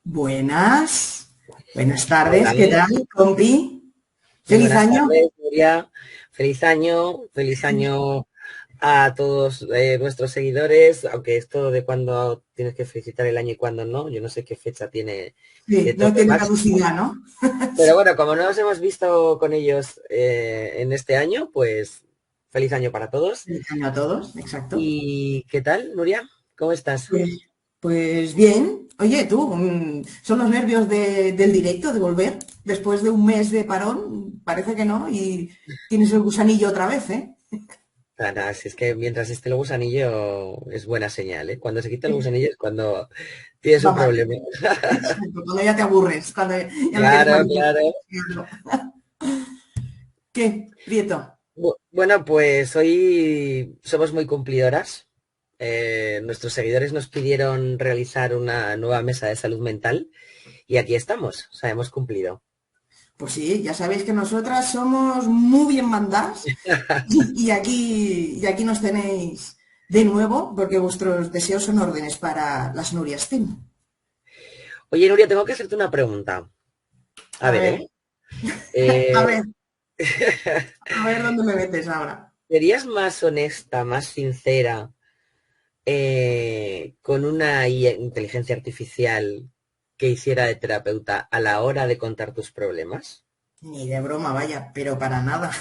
Buenas, buenas tardes, Hola, ¿qué tal, compi? muy ¡Feliz buenas año! tardes, Nuria. Feliz año a todos nuestros seguidores, aunque esto de cuándo tienes que felicitar el año y cuándo no, yo no sé qué fecha tiene Sí, de todo no tiene máximo. caducidad, ¿no? Pero bueno, como no nos hemos visto con ellos en este año, pues feliz año para todos. Feliz año a todos, exacto. ¿Y qué tal, Nuria? ¿Cómo estás? Pues, pues bien, oye, tú, son los nervios del directo, de volver, después de un mes de parón, parece que no, y tienes el gusanillo otra vez, ¿eh? Nada, si es que mientras esté el gusanillo es buena señal, ¿eh? Cuando se quita el gusanillo es cuando tienes Va un mal, problema. exacto, cuando ya te aburres, cuando ya no quieres más. Claro, claro. ¿Qué, Prieto? Bueno, pues hoy somos muy cumplidoras. Nuestros seguidores nos pidieron realizar una nueva mesa de salud mental y aquí estamos, o sea, hemos cumplido. Pues sí, ya sabéis que nosotras somos muy bien mandadas. Y aquí nos tenéis de nuevo, porque vuestros deseos son órdenes para las Nurias Team. Oye, Nuria, tengo que hacerte una pregunta. A A ver, ver, ¿eh? a Eh, ver, a ver dónde me metes ahora. ¿Serías más honesta, más sincera con una inteligencia artificial que hiciera de terapeuta a la hora de contar tus problemas? Ni de broma, vaya, pero para nada.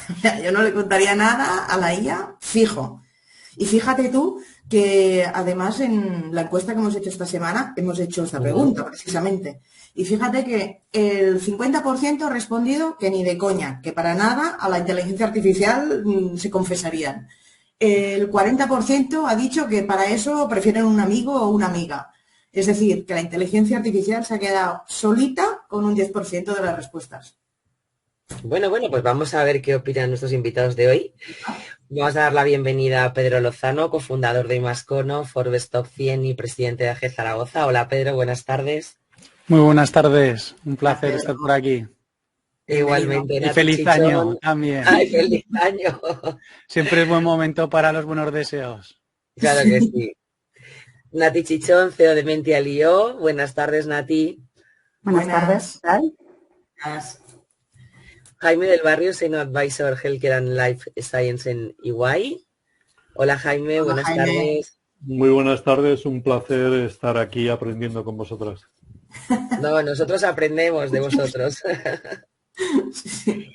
Yo no le contaría nada a la IA fijo. Y fíjate tú que además en la encuesta que hemos hecho esta semana hemos hecho esta Ujú. pregunta precisamente. Y fíjate que el 50% ha respondido que ni de coña, que para nada a la inteligencia artificial se confesarían. El 40% ha dicho que para eso prefieren un amigo o una amiga. Es decir, que la inteligencia artificial se ha quedado solita con un 10% de las respuestas. Bueno, pues vamos a ver qué opinan nuestros invitados de hoy. Vamos a dar la bienvenida a Pedro Lozano, cofundador de Imascono, Forbes Top 100 y presidente de AG Zaragoza. Hola Pedro, buenas tardes. Muy buenas tardes, un Hola, placer estar Pedro. por aquí. Bienvenido. Igualmente, Y Nati feliz año Chichón. también. ¡Ay, feliz año! Siempre es buen momento para los buenos deseos. Claro que sí. Nati Chichón, CEO de Mential.io. Buenas tardes, Nati. Buenas tardes, ¿qué Buenas. tal? Buenas. Jaime del Barrio, Senior Advisor Healthcare and Life Science en EY. Hola Jaime, Hola, buenas Jaime. tardes. Muy buenas tardes, un placer estar aquí aprendiendo con vosotras. No, nosotros aprendemos de vosotros. Sí.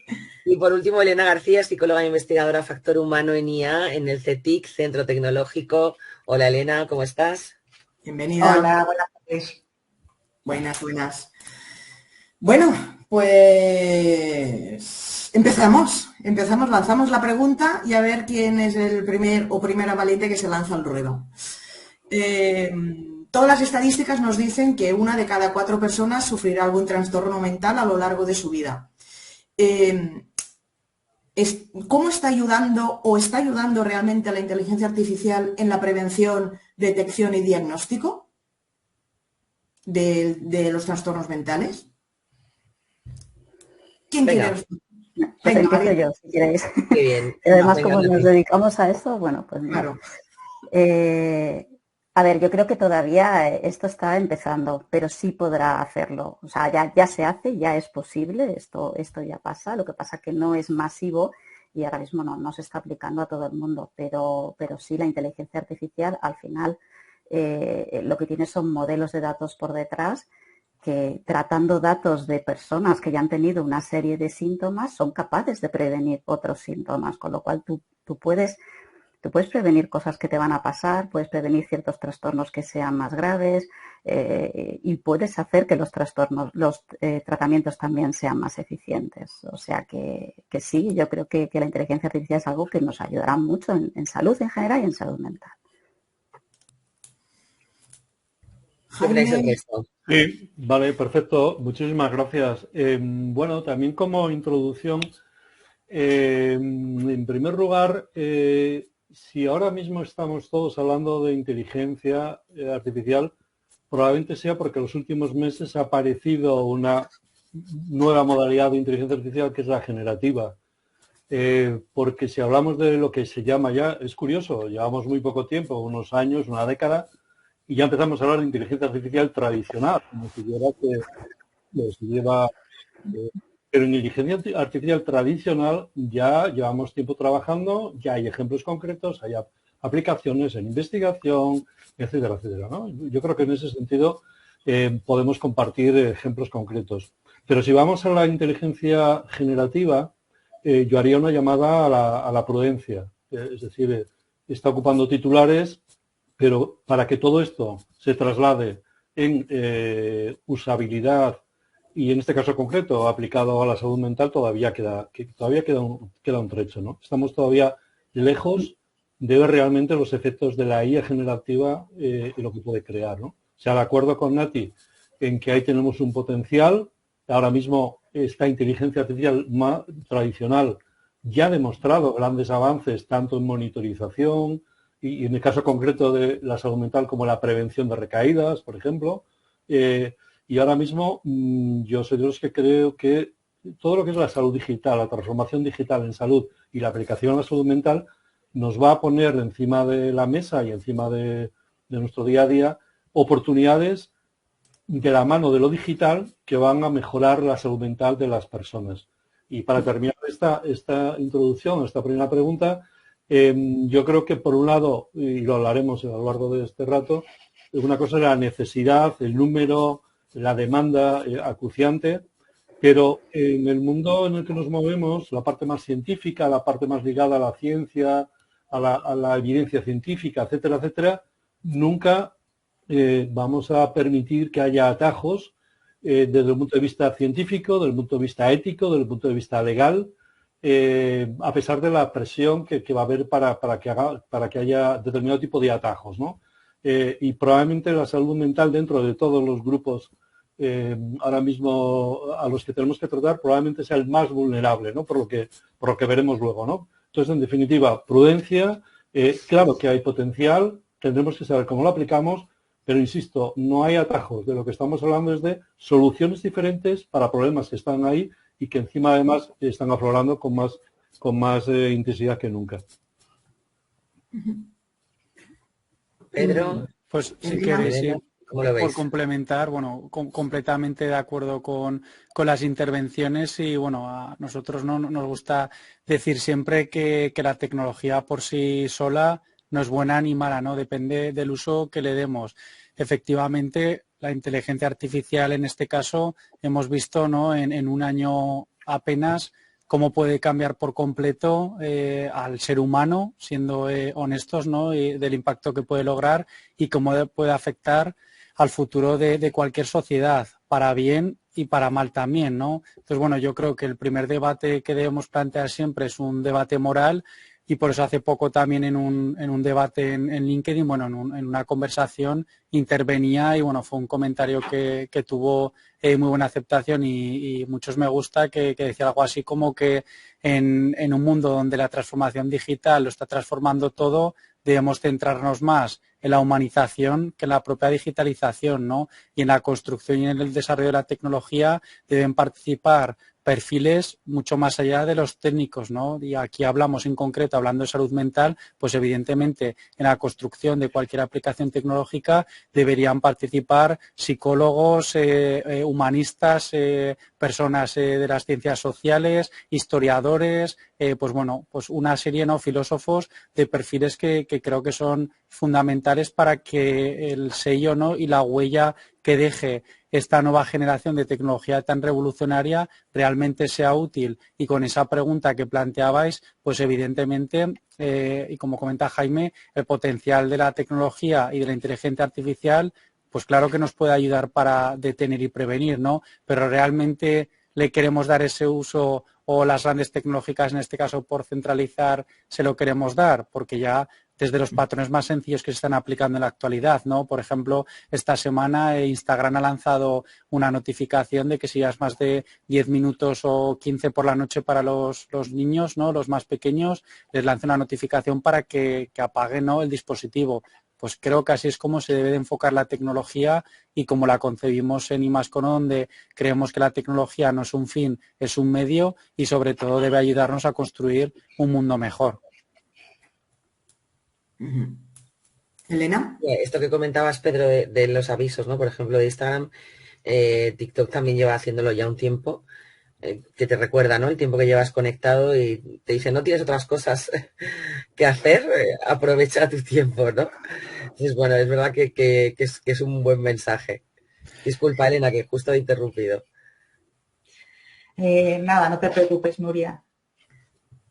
Y por último, Elena García, psicóloga e investigadora factor humano en IA en el CETIC, Centro Tecnológico. Hola Elena, ¿cómo estás? Bienvenida. Hola, buenas tardes. Buenas, buenas. Bueno, pues empezamos. Empezamos, lanzamos la pregunta y a ver quién es el primer o primera valiente que se lanza al ruedo. Eh, Todas las estadísticas nos dicen que una de cada cuatro personas sufrirá algún trastorno mental a lo largo de su vida. Eh, ¿Cómo está ayudando o está ayudando realmente a la inteligencia artificial en la prevención, detección y diagnóstico de los trastornos mentales? ¿Quién quiere Venga, responder? Pues Venga, empiezo valiente. yo, si queréis. qué bien. Y Venga, además, Venga, como nos Nati. dedicamos a eso, bueno, pues mira. claro. Eh, a ver, yo creo que todavía esto está empezando, pero sí podrá hacerlo. O sea, ya se hace, ya es posible, esto ya pasa. Lo que pasa que no es masivo y ahora mismo no se está aplicando a todo el mundo, pero sí la inteligencia artificial al final lo que tiene son modelos de datos por detrás que tratando datos de personas que ya han tenido una serie de síntomas son capaces de prevenir otros síntomas, con lo cual tú puedes prevenir cosas que te van a pasar, puedes prevenir ciertos trastornos que sean más graves y puedes hacer que los tratamientos también sean más eficientes. O sea que sí, yo creo que la inteligencia artificial es algo que nos ayudará mucho en salud en general y en salud mental. ¿Qué opináis el Jaime, resto? Sí, vale, perfecto. Muchísimas gracias. Bueno, también como introducción, en primer lugar, si ahora mismo estamos todos hablando de inteligencia artificial, probablemente sea porque en los últimos meses ha aparecido una nueva modalidad de inteligencia artificial que es la generativa. Porque si hablamos de lo que se llama ya, es curioso, llevamos muy poco tiempo, unos años, una década, y ya empezamos a hablar de inteligencia artificial tradicional, como si fuera que se lleva... pero en inteligencia artificial tradicional ya llevamos tiempo trabajando, ya hay ejemplos concretos, hay aplicaciones en investigación, etcétera, etcétera, ¿no? Yo creo que en ese sentido podemos compartir ejemplos concretos. Pero si vamos a la inteligencia generativa, yo haría una llamada a la prudencia. Es decir, está ocupando titulares, pero para que todo esto se traslade en usabilidad y en este caso concreto aplicado a la salud mental todavía queda un trecho, ¿no? Estamos todavía lejos de ver realmente los efectos de la IA generativa y lo que puede crear, ¿no? O sea, de acuerdo con Nati en que ahí tenemos un potencial. Ahora mismo esta inteligencia artificial más tradicional ya ha demostrado grandes avances tanto en monitorización y en el caso concreto de la salud mental como la prevención de recaídas, por ejemplo. Y ahora mismo yo soy de los que creo que todo lo que es la salud digital, la transformación digital en salud y la aplicación a la salud mental nos va a poner encima de la mesa y encima de nuestro día a día oportunidades de la mano de lo digital que van a mejorar la salud mental de las personas. Y para terminar esta introducción, esta primera pregunta, yo creo que por un lado, y lo hablaremos a lo largo de este rato, una cosa es la necesidad, el número, la demanda acuciante, pero en el mundo en el que nos movemos, la parte más científica, la parte más ligada a la ciencia, a la evidencia científica, etcétera, etcétera, nunca vamos a permitir que haya atajos desde el punto de vista científico, desde el punto de vista ético, desde el punto de vista legal, a pesar de la presión que va a haber para que haya determinado tipo de atajos, ¿no? Y probablemente la salud mental dentro de todos los grupos ahora mismo a los que tenemos que tratar probablemente sea el más vulnerable, ¿no? Por lo que veremos luego, ¿no? Entonces, en definitiva, prudencia, claro que hay potencial, tendremos que saber cómo lo aplicamos, pero insisto, no hay atajos. De lo que estamos hablando es de soluciones diferentes para problemas que están ahí y que encima además están aflorando con más intensidad que nunca. Pedro, pues si queréis, sí, ¿cómo lo veis? por complementar, bueno, completamente de acuerdo con las intervenciones y bueno, a nosotros no nos gusta decir siempre que la tecnología por sí sola no es buena ni mala, ¿no? Depende del uso que le demos. Efectivamente, la inteligencia artificial en este caso hemos visto, ¿no? En un año apenas cómo puede cambiar por completo al ser humano, siendo honestos, ¿no? Y del impacto que puede lograr y cómo puede afectar al futuro de cualquier sociedad, para bien y para mal también, ¿no? Entonces, bueno, yo creo que el primer debate que debemos plantear siempre es un debate moral. Y por eso hace poco también en un debate en LinkedIn, bueno, en una conversación intervenía y bueno, fue un comentario que tuvo muy buena aceptación y muchos me gusta, que decía algo así como que en un mundo donde la transformación digital lo está transformando todo, debemos centrarnos más en la humanización que en la propia digitalización, ¿no? Y en la construcción y en el desarrollo de la tecnología deben participar perfiles mucho más allá de los técnicos, ¿no? Y aquí hablamos en concreto, hablando de salud mental, pues evidentemente en la construcción de cualquier aplicación tecnológica deberían participar psicólogos, humanistas, personas de las ciencias sociales, historiadores, pues bueno, pues una serie, ¿no? Filósofos de perfiles que creo que son fundamentales para que el sello, ¿no? Y la huella que deje esta nueva generación de tecnología tan revolucionaria realmente sea útil. Y con esa pregunta que planteabais, pues evidentemente, y como comenta Jaime, el potencial de la tecnología y de la inteligencia artificial, pues claro que nos puede ayudar para detener y prevenir, ¿no? Pero realmente le queremos dar ese uso, o las grandes tecnológicas, en este caso por centralizar, se lo queremos dar, porque ya desde los patrones más sencillos que se están aplicando en la actualidad, ¿no? Por ejemplo, esta semana Instagram ha lanzado una notificación de que si ya es más de 10 minutos o 15 por la noche para los niños, ¿no? Los más pequeños, les lanza una notificación para que apaguen, ¿no? El dispositivo. Pues creo que así es como se debe de enfocar la tecnología y como la concebimos en Imascono, donde creemos que la tecnología no es un fin, es un medio y sobre todo debe ayudarnos a construir un mundo mejor. Elena. Esto que comentabas, Pedro, de los avisos, ¿no? Por ejemplo, de Instagram, TikTok también lleva haciéndolo ya un tiempo, que te recuerda, ¿no? El tiempo que llevas conectado y te dice, no tienes otras cosas que hacer, aprovecha tu tiempo, ¿no? Entonces, bueno, es verdad que es un buen mensaje. Disculpa, Elena, que justo he interrumpido. Nada, no te preocupes, Nuria.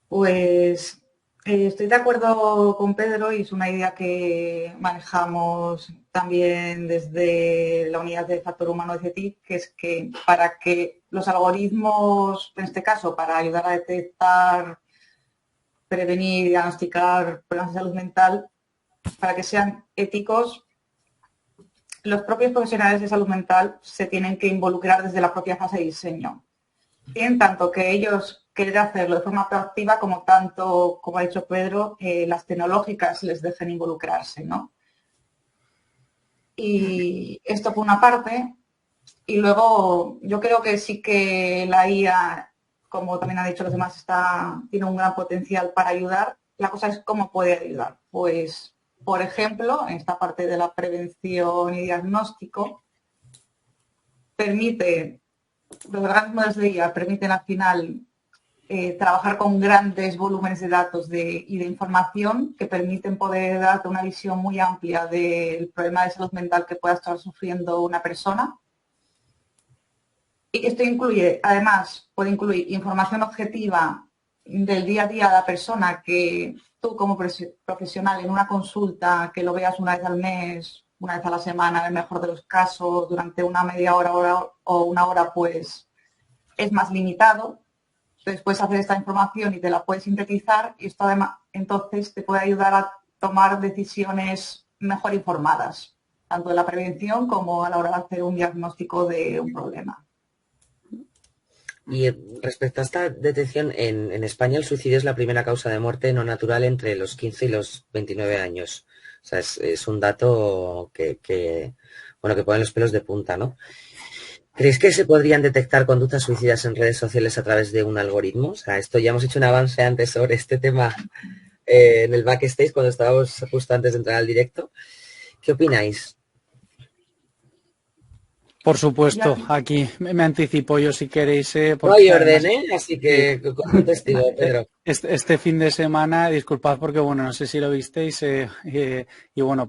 Pues estoy de acuerdo con Pedro y es una idea que manejamos también desde la unidad de factor humano de CETIC, que es que para que los algoritmos, en este caso, para ayudar a detectar, prevenir y diagnosticar problemas de salud mental, para que sean éticos, los propios profesionales de salud mental se tienen que involucrar desde la propia fase de diseño. Tienen tanto que ellos querer hacerlo de forma proactiva como tanto, como ha dicho Pedro, las tecnológicas les dejen involucrarse, ¿no? Y esto por una parte. Y luego yo creo que sí que la IA, como también han dicho los demás, tiene un gran potencial para ayudar. La cosa es cómo puede ayudar. Pues, por ejemplo, en esta parte de la prevención y diagnóstico, los grandes modelos de IA permiten al final trabajar con grandes volúmenes de datos y de información que permiten poder darte una visión muy amplia del problema de salud mental que pueda estar sufriendo una persona. Y esto incluye, además, puede incluir información objetiva del día a día de la persona que tú como profesional en una consulta que lo veas una vez al mes, una vez a la semana, en el mejor de los casos, durante una media hora o una hora, pues es más limitado. Entonces puedes hacer esta información y te la puedes sintetizar y esto además entonces te puede ayudar a tomar decisiones mejor informadas, tanto de la prevención como a la hora de hacer un diagnóstico de un problema. Y respecto a esta detección, en España el suicidio es la primera causa de muerte no natural entre los 15 y los 29 años. O sea, es un dato que pone los pelos de punta, ¿no? ¿Creéis que se podrían detectar conductas suicidas en redes sociales a través de un algoritmo? O sea, esto ya hemos hecho un avance antes sobre este tema en el backstage cuando estábamos justo antes de entrar al directo. ¿Qué opináis? Por supuesto, aquí me anticipo yo si queréis. No hay orden, así que con testigo, Pedro. Este fin de semana, disculpad porque, bueno, no sé si lo visteis y bueno,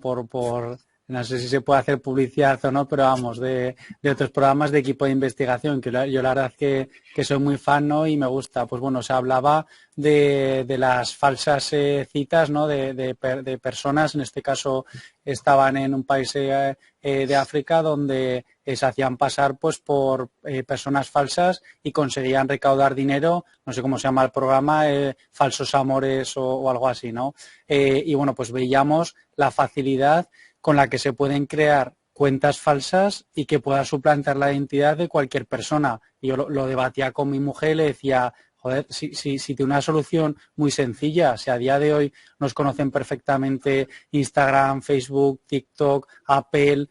no sé si se puede hacer publicidad o no, pero vamos, de otros programas de equipo de investigación, que yo la verdad que soy muy fan, ¿no? Y me gusta. Pues bueno, se hablaba de las falsas citas, ¿no? De personas, en este caso estaban en un país de África donde se hacían pasar pues por personas falsas y conseguían recaudar dinero, no sé cómo se llama el programa, falsos amores o algo así, ¿no? Y bueno, pues veíamos la facilidad con la que se pueden crear cuentas falsas y que pueda suplantar la identidad de cualquier persona. Y yo lo debatía con mi mujer y le decía, joder, si tiene una solución muy sencilla, si a día de hoy nos conocen perfectamente Instagram, Facebook, TikTok, Apple,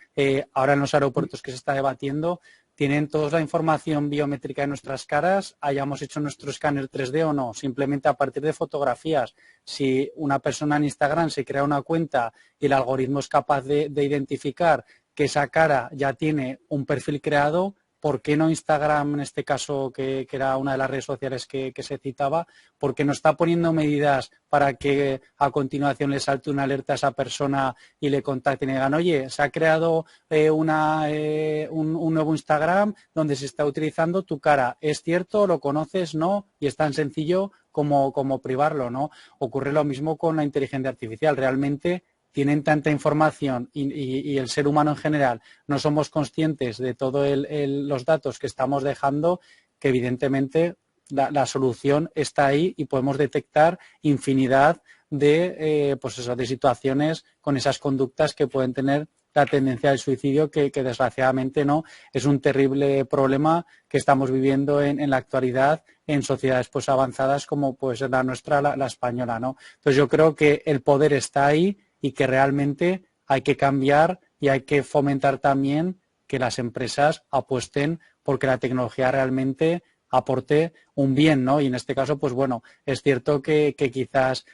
ahora en los aeropuertos que se está debatiendo, tienen toda la información biométrica de nuestras caras, hayamos hecho nuestro escáner 3D o no, simplemente a partir de fotografías. Si una persona en Instagram se crea una cuenta y el algoritmo es capaz de identificar que esa cara ya tiene un perfil creado, ¿por qué no Instagram, en este caso, que era una de las redes sociales que se citaba, por qué no está poniendo medidas para que a continuación le salte una alerta a esa persona y le contacten y digan, oye, se ha creado un nuevo Instagram donde se está utilizando tu cara? ¿Es cierto? ¿Lo conoces? ¿No? Y es tan sencillo como privarlo, ¿no? Ocurre lo mismo con la inteligencia artificial. Realmente tienen tanta información y el ser humano en general no somos conscientes de todos los datos que estamos dejando, que evidentemente la solución está ahí y podemos detectar infinidad de situaciones con esas conductas que pueden tener la tendencia al suicidio, que desgraciadamente no es un terrible problema que estamos viviendo en la actualidad en sociedades pues avanzadas como pues la nuestra, la española, ¿no? Entonces yo creo que el poder está ahí y que realmente hay que cambiar y hay que fomentar también que las empresas apuesten porque la tecnología realmente aporte un bien, ¿no? Y en este caso, pues bueno, es cierto que quizás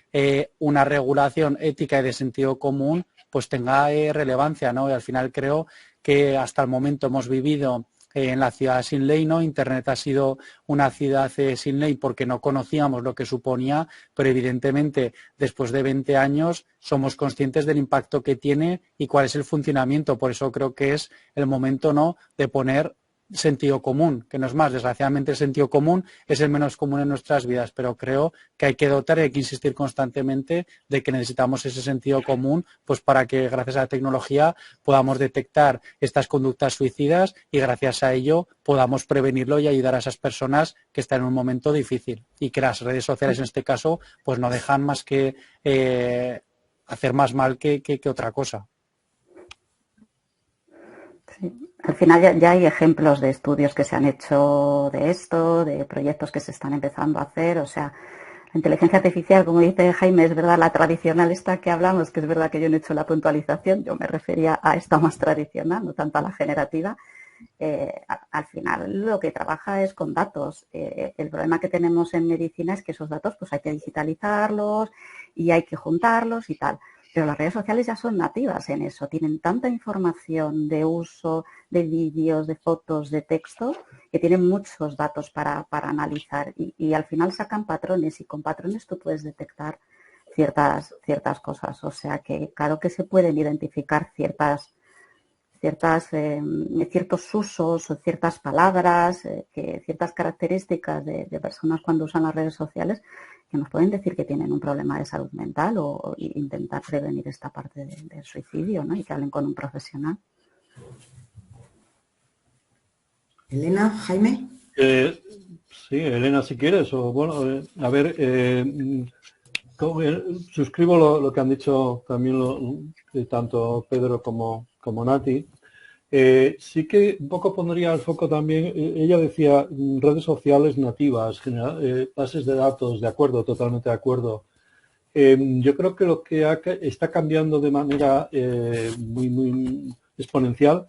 una regulación ética y de sentido común pues tenga relevancia, ¿no? Y al final creo que hasta el momento hemos vivido en la ciudad sin ley, ¿no? Internet ha sido una ciudad sin ley porque no conocíamos lo que suponía, pero evidentemente después de 20 años somos conscientes del impacto que tiene y cuál es el funcionamiento. Por eso creo que es el momento, ¿no?, de poner sentido común, que no es más. Desgraciadamente el sentido común es el menos común en nuestras vidas, pero creo que hay que dotar y hay que insistir constantemente de que necesitamos ese sentido común, pues para que gracias a la tecnología podamos detectar estas conductas suicidas y gracias a ello podamos prevenirlo y ayudar a esas personas que están en un momento difícil, y que las redes sociales en este caso pues no dejan más que hacer más mal que otra cosa. Sí. Al final ya hay ejemplos de estudios que se han hecho de esto, de proyectos que se están empezando a hacer. O sea, la inteligencia artificial, como dice Jaime, es verdad, la tradicional esta que hablamos, que es verdad que yo no he hecho la puntualización, yo me refería a esta más tradicional, no tanto a la generativa. Al final lo que trabaja es con datos. El problema que tenemos en medicina es que esos datos pues hay que digitalizarlos y hay que juntarlos y tal. Pero las redes sociales ya son nativas en eso, tienen tanta información de uso, de vídeos, de fotos, de texto, que tienen muchos datos para analizar y al final sacan patrones y con patrones tú puedes detectar ciertas cosas. O sea que claro que se pueden identificar ciertos usos o ciertas palabras, ciertas características de personas cuando usan las redes sociales que nos pueden decir que tienen un problema de salud mental o intentar prevenir esta parte del suicidio, ¿no? Y que hablen con un profesional. Elena, Jaime. Sí, Elena, si quieres. O bueno, a ver, suscribo lo que han dicho también tanto Pedro como Nati. Sí que un poco pondría el foco también, ella decía redes sociales nativas, bases de datos, de acuerdo, totalmente de acuerdo. Yo creo que lo que está cambiando de manera muy exponencial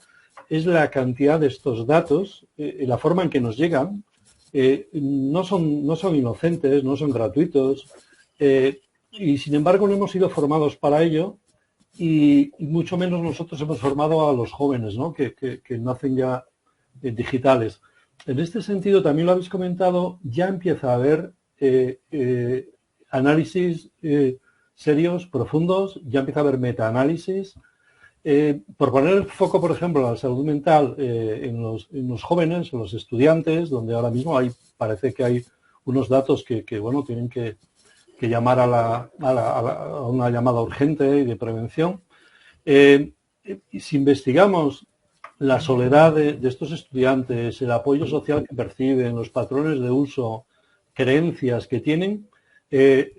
es la cantidad de estos datos, la forma en que nos llegan. No son inocentes, no son gratuitos, y sin embargo no hemos sido formados para ello. Y mucho menos nosotros hemos formado a los jóvenes, ¿no?, que nacen ya digitales. En este sentido, también lo habéis comentado, ya empieza a haber análisis serios, profundos, ya empieza a haber metaanálisis. Por poner el foco, por ejemplo, en la salud mental en los jóvenes, en los estudiantes, donde ahora mismo parece que hay unos datos que bueno, tienen que llamar a una llamada urgente y de prevención. Si investigamos la soledad de estos estudiantes, el apoyo social que perciben, los patrones de uso, creencias que tienen,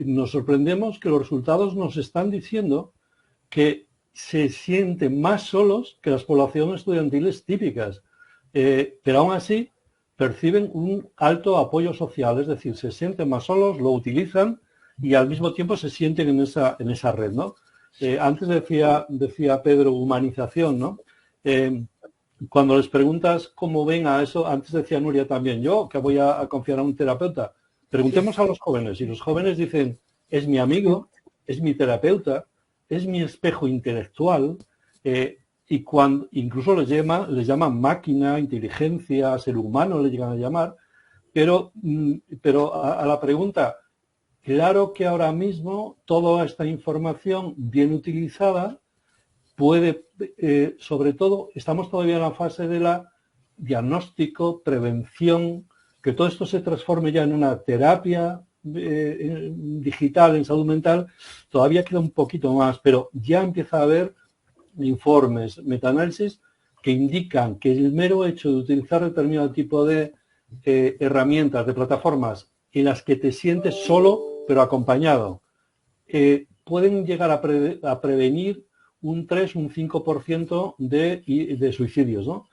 nos sorprendemos que los resultados nos están diciendo que se sienten más solos que las poblaciones estudiantiles típicas, pero aún así perciben un alto apoyo social, es decir, se sienten más solos, lo utilizan y al mismo tiempo se sienten en esa red, ¿no? Antes decía Pedro, humanización, ¿no? Cuando les preguntas cómo ven a eso, antes decía Nuria también, yo que voy a confiar a un terapeuta, preguntemos a los jóvenes y los jóvenes dicen, es mi amigo, es mi terapeuta, es mi espejo intelectual, y cuando incluso les llaman máquina, inteligencia, ser humano, le llegan a llamar, pero a la pregunta, claro que ahora mismo toda esta información bien utilizada puede, sobre todo, estamos todavía en la fase de la diagnóstico, prevención, que todo esto se transforme ya en una terapia digital en salud mental, todavía queda un poquito más, pero ya empieza a haber informes, metaanálisis que indican que el mero hecho de utilizar determinado tipo de herramientas, de plataformas en las que te sientes solo pero acompañado, pueden llegar a prevenir un 3, un 5% de suicidios, ¿no?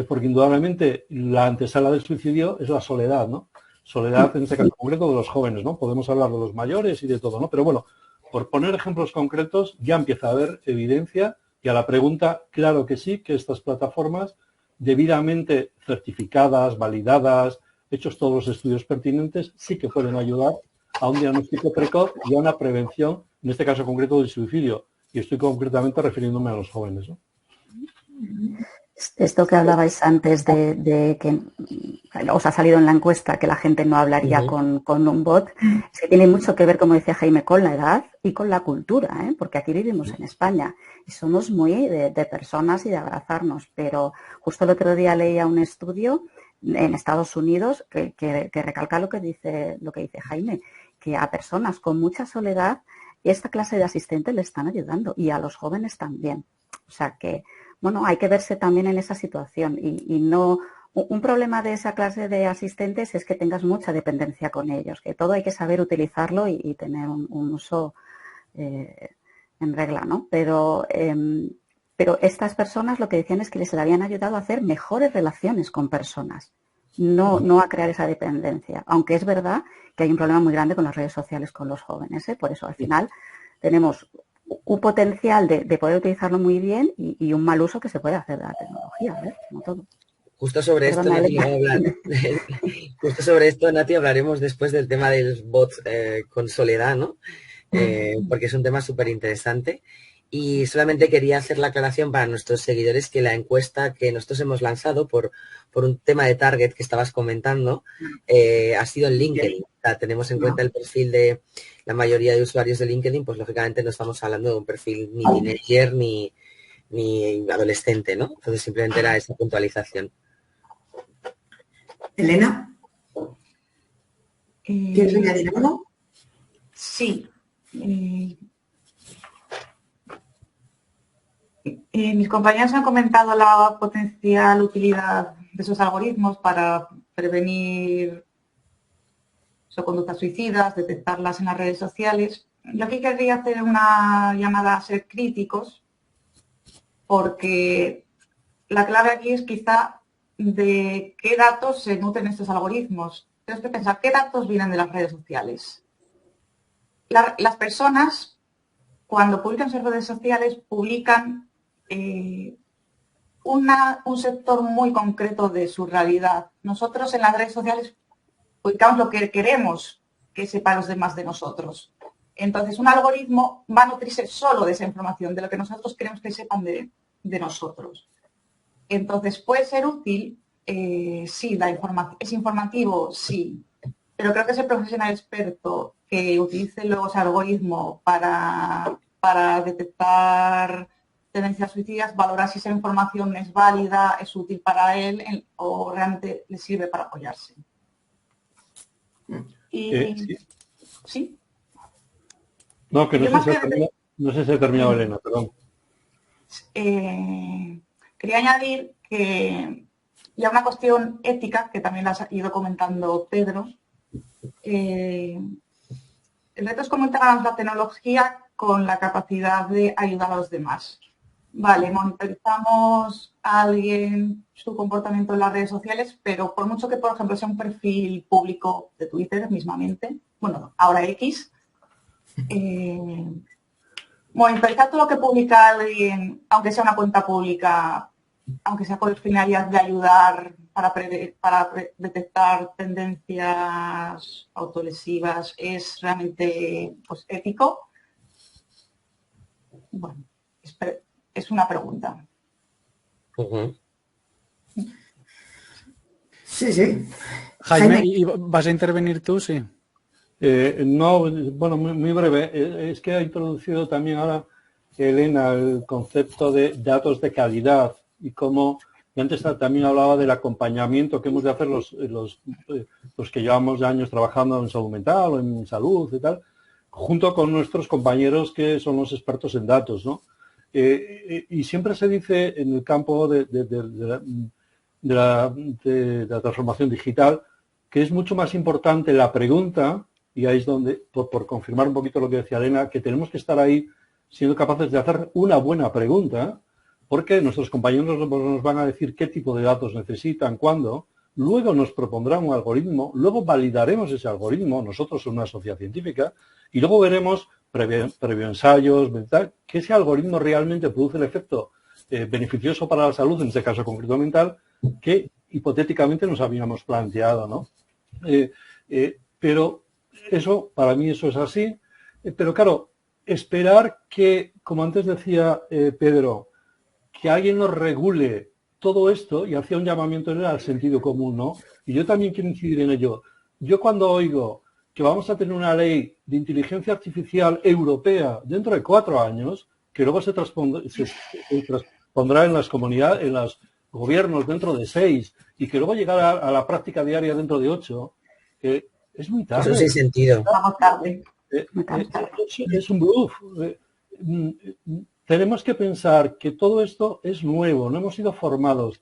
Porque indudablemente la antesala del suicidio es la soledad, ¿no? Soledad en este caso concreto de los jóvenes, ¿no? Podemos hablar de los mayores y de todo, ¿no? Pero bueno, por poner ejemplos concretos ya empieza a haber evidencia y a la pregunta, claro que sí, que estas plataformas debidamente certificadas, validadas, hechos todos los estudios pertinentes, sí que pueden ayudar a un diagnóstico precoz y a una prevención, en este caso concreto del suicidio. y estoy concretamente refiriéndome a los jóvenes, ¿no? Esto que hablabais antes de que os ha salido en la encuesta que la gente no hablaría con un bot, es que tiene mucho que ver, como decía Jaime, con la edad y con la cultura, ¿eh? Porque aquí vivimos en España y somos muy de personas y de abrazarnos, pero justo el otro día leía un estudio en Estados Unidos que recalca lo que dice Jaime, que a personas con mucha soledad esta clase de asistentes le están ayudando y a los jóvenes también. O sea que, bueno, hay que verse también en esa situación y no... Un problema de esa clase de asistentes es que tengas mucha dependencia con ellos, que todo hay que saber utilizarlo y tener un uso en regla, ¿no? Pero estas personas lo que decían es que les habían ayudado a hacer mejores relaciones con personas, no a crear esa dependencia. Aunque es verdad que hay un problema muy grande con las redes sociales con los jóvenes, ¿eh? Por eso al final tenemos un potencial de poder utilizarlo muy bien y un mal uso que se puede hacer de la tecnología, ¿eh? No todo. Justo sobre esto, Nati, hablaremos después del tema de los bots con soledad, ¿no? Porque es un tema súper interesante. Y solamente quería hacer la aclaración para nuestros seguidores que la encuesta que nosotros hemos lanzado por un tema de target que estabas comentando ha sido en LinkedIn. O sea, tenemos en cuenta el perfil de la mayoría de usuarios de LinkedIn, pues lógicamente no estamos hablando de un perfil ni teenager ni adolescente, ¿no? Entonces simplemente era esa puntualización. Elena, ¿quieres añadir algo? Sí. Mis compañeros han comentado la potencial utilidad de esos algoritmos para prevenir conductas suicidas, detectarlas en las redes sociales. Yo aquí querría hacer una llamada a ser críticos, porque la clave aquí es quizá de qué datos se nutren estos algoritmos. Tenemos que pensar qué datos vienen de las redes sociales. Las personas, cuando publican sus redes sociales, publican un sector muy concreto de su realidad. Nosotros en las redes sociales publicamos lo que queremos que sepan los demás de nosotros. Entonces, un algoritmo va a nutrirse solo de esa información, de lo que nosotros queremos que sepan de nosotros. Entonces, puede ser útil, sí, es informativo, sí, pero creo que ese profesional experto que utilice luego ese algoritmo para detectar tendencias suicidas, valorar si esa información es válida, es útil para él o realmente le sirve para apoyarse. ¿Sí? No, que no sé si ha terminado Elena, perdón. Quería añadir que ya una cuestión ética, que también la ha ido comentando Pedro. El reto es cómo integramos la tecnología con la capacidad de ayudar a los demás. Vale, monitorizamos a alguien su comportamiento en las redes sociales, pero por mucho que, por ejemplo, sea un perfil público de Twitter mismamente, bueno, ahora X, monitorizar todo lo que publica alguien, aunque sea una cuenta pública, aunque sea con finalidad de ayudar para detectar tendencias autolesivas, es realmente pues, ético. Bueno, es una pregunta. Sí. Jaime, ¿y vas a intervenir tú? Sí. No, bueno, muy breve. Es que ha introducido también ahora Elena el concepto de datos de calidad y cómo, y antes también hablaba del acompañamiento que hemos de hacer los que llevamos años trabajando en salud mental o en salud y tal, junto con nuestros compañeros que son los expertos en datos, ¿no? Y siempre se dice en el campo de la transformación digital que es mucho más importante la pregunta, y ahí es donde, por confirmar un poquito lo que decía Elena, que tenemos que estar ahí siendo capaces de hacer una buena pregunta, porque nuestros compañeros nos van a decir qué tipo de datos necesitan, cuándo, luego nos propondrán un algoritmo, luego validaremos ese algoritmo, nosotros en una sociedad científica, y luego veremos, previo ensayos, que ese algoritmo realmente produce el efecto beneficioso para la salud, en este caso concreto mental, que hipotéticamente nos habíamos planteado, ¿no? Pero eso, para mí eso es así, pero claro, esperar que, como antes decía Pedro, que alguien nos regule todo esto, y hacía un llamamiento al sentido común, ¿no? Y yo también quiero incidir en ello. Yo cuando oigo que vamos a tener una ley de inteligencia artificial europea dentro de 4 años, que luego se transpondrá en las comunidades, en los gobiernos dentro de 6, y que luego llegará a la práctica diaria dentro de 8, es muy tarde. Eso sin sentido. Vamos tarde. Es un bluff. Tenemos que pensar que todo esto es nuevo, no hemos sido formados.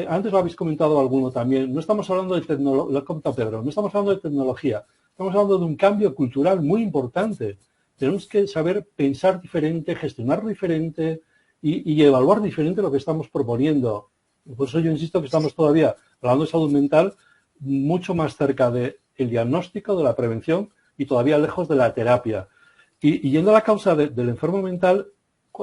Antes lo habéis comentado alguno también. No estamos hablando de tecnología, lo ha comentado Pedro, no estamos hablando de tecnología. Estamos hablando de un cambio cultural muy importante. Tenemos que saber pensar diferente, gestionar diferente y evaluar diferente lo que estamos proponiendo. Por eso yo insisto que estamos todavía, hablando de salud mental, mucho más cerca del diagnóstico, de la prevención y todavía lejos de la terapia. Y yendo a la causa del enfermo mental,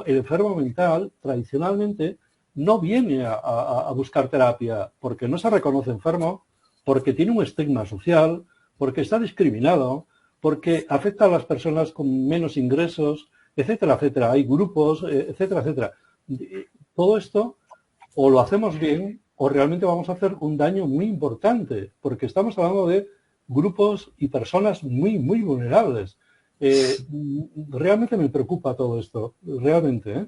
el enfermo mental tradicionalmente no viene a buscar terapia porque no se reconoce enfermo, porque tiene un estigma social, porque está discriminado, porque afecta a las personas con menos ingresos, etcétera, etcétera. Hay grupos, etcétera, etcétera. Todo esto o lo hacemos bien o realmente vamos a hacer un daño muy importante, porque estamos hablando de grupos y personas muy, muy vulnerables. Realmente me preocupa todo esto, realmente, ¿eh?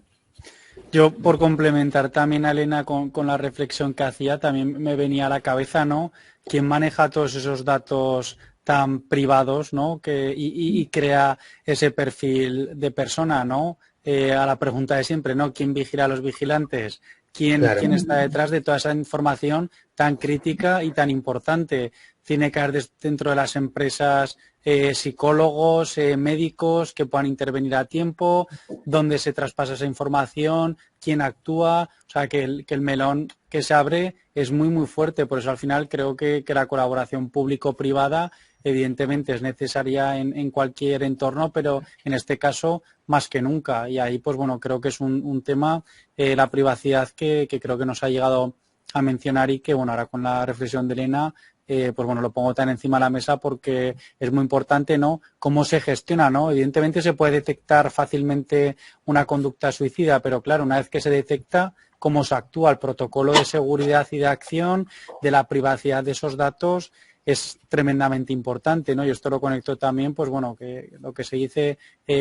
Yo, por complementar también a Elena con la reflexión que hacía, también me venía a la cabeza, ¿no? ¿Quién maneja todos esos datos tan privados, ¿no? Y crea ese perfil de persona, ¿no? A la pregunta de siempre, ¿no? ¿Quién vigila a los vigilantes? ¿Quién está detrás de toda esa información tan crítica y tan importante? Tiene que haber dentro de las empresas psicólogos, médicos que puedan intervenir a tiempo, dónde se traspasa esa información, quién actúa, o sea, que el melón que se abre es muy, muy fuerte. Por eso al final creo que la colaboración público-privada evidentemente es necesaria en cualquier entorno, pero en este caso más que nunca. Y ahí, pues bueno, creo que es un tema, la privacidad que creo que nos ha llegado a mencionar y que, bueno, ahora con la reflexión de Elena, pues bueno, lo pongo tan encima de la mesa porque es muy importante, ¿no? Cómo se gestiona, ¿no? Evidentemente se puede detectar fácilmente una conducta suicida, pero claro, una vez que se detecta, cómo se actúa, el protocolo de seguridad y de acción, de la privacidad de esos datos, es tremendamente importante, ¿no? Y esto lo conecto también, pues bueno, que lo que se dice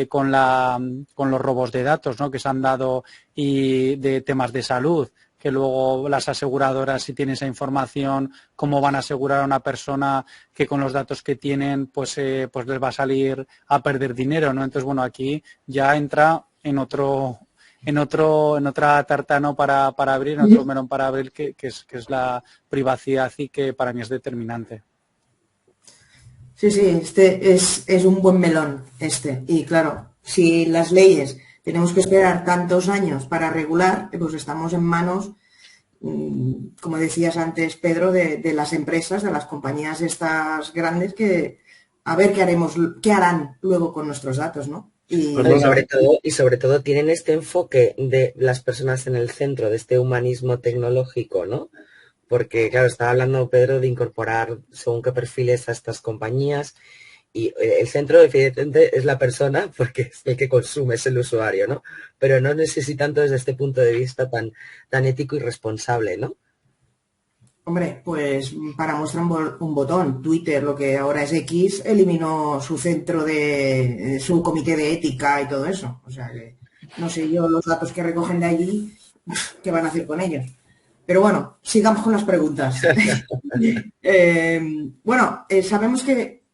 con los robos de datos, ¿no? Que se han dado y de temas de salud, que luego las aseguradoras, si tienen esa información, cómo van a asegurar a una persona que con los datos que tienen, pues les va a salir a perder dinero, ¿no? Entonces, bueno, aquí ya entra en otra tarta, ¿no? para abrir, en otro melón para abrir, que es la privacidad y que para mí es determinante. Sí, este es un buen melón, Y claro, si las leyes tenemos que esperar tantos años para regular, pues estamos en manos, como decías antes, Pedro, de las empresas, de las compañías estas grandes que a ver qué harán luego con nuestros datos, ¿no? Y sobre todo tienen este enfoque de las personas en el centro, de este humanismo tecnológico, ¿no? Porque, claro, estaba hablando Pedro de incorporar según qué perfiles a estas compañías y el centro evidentemente es la persona porque es el que consume, es el usuario, ¿no? Pero no necesitan tanto desde este punto de vista tan ético y responsable, ¿no? Hombre, pues para muestra un botón. Twitter, lo que ahora es X, eliminó su centro de su comité de ética y todo eso. O sea que no sé yo los datos que recogen de allí, ¿qué van a hacer con ellos? Pero bueno, sigamos con las preguntas. Sabemos que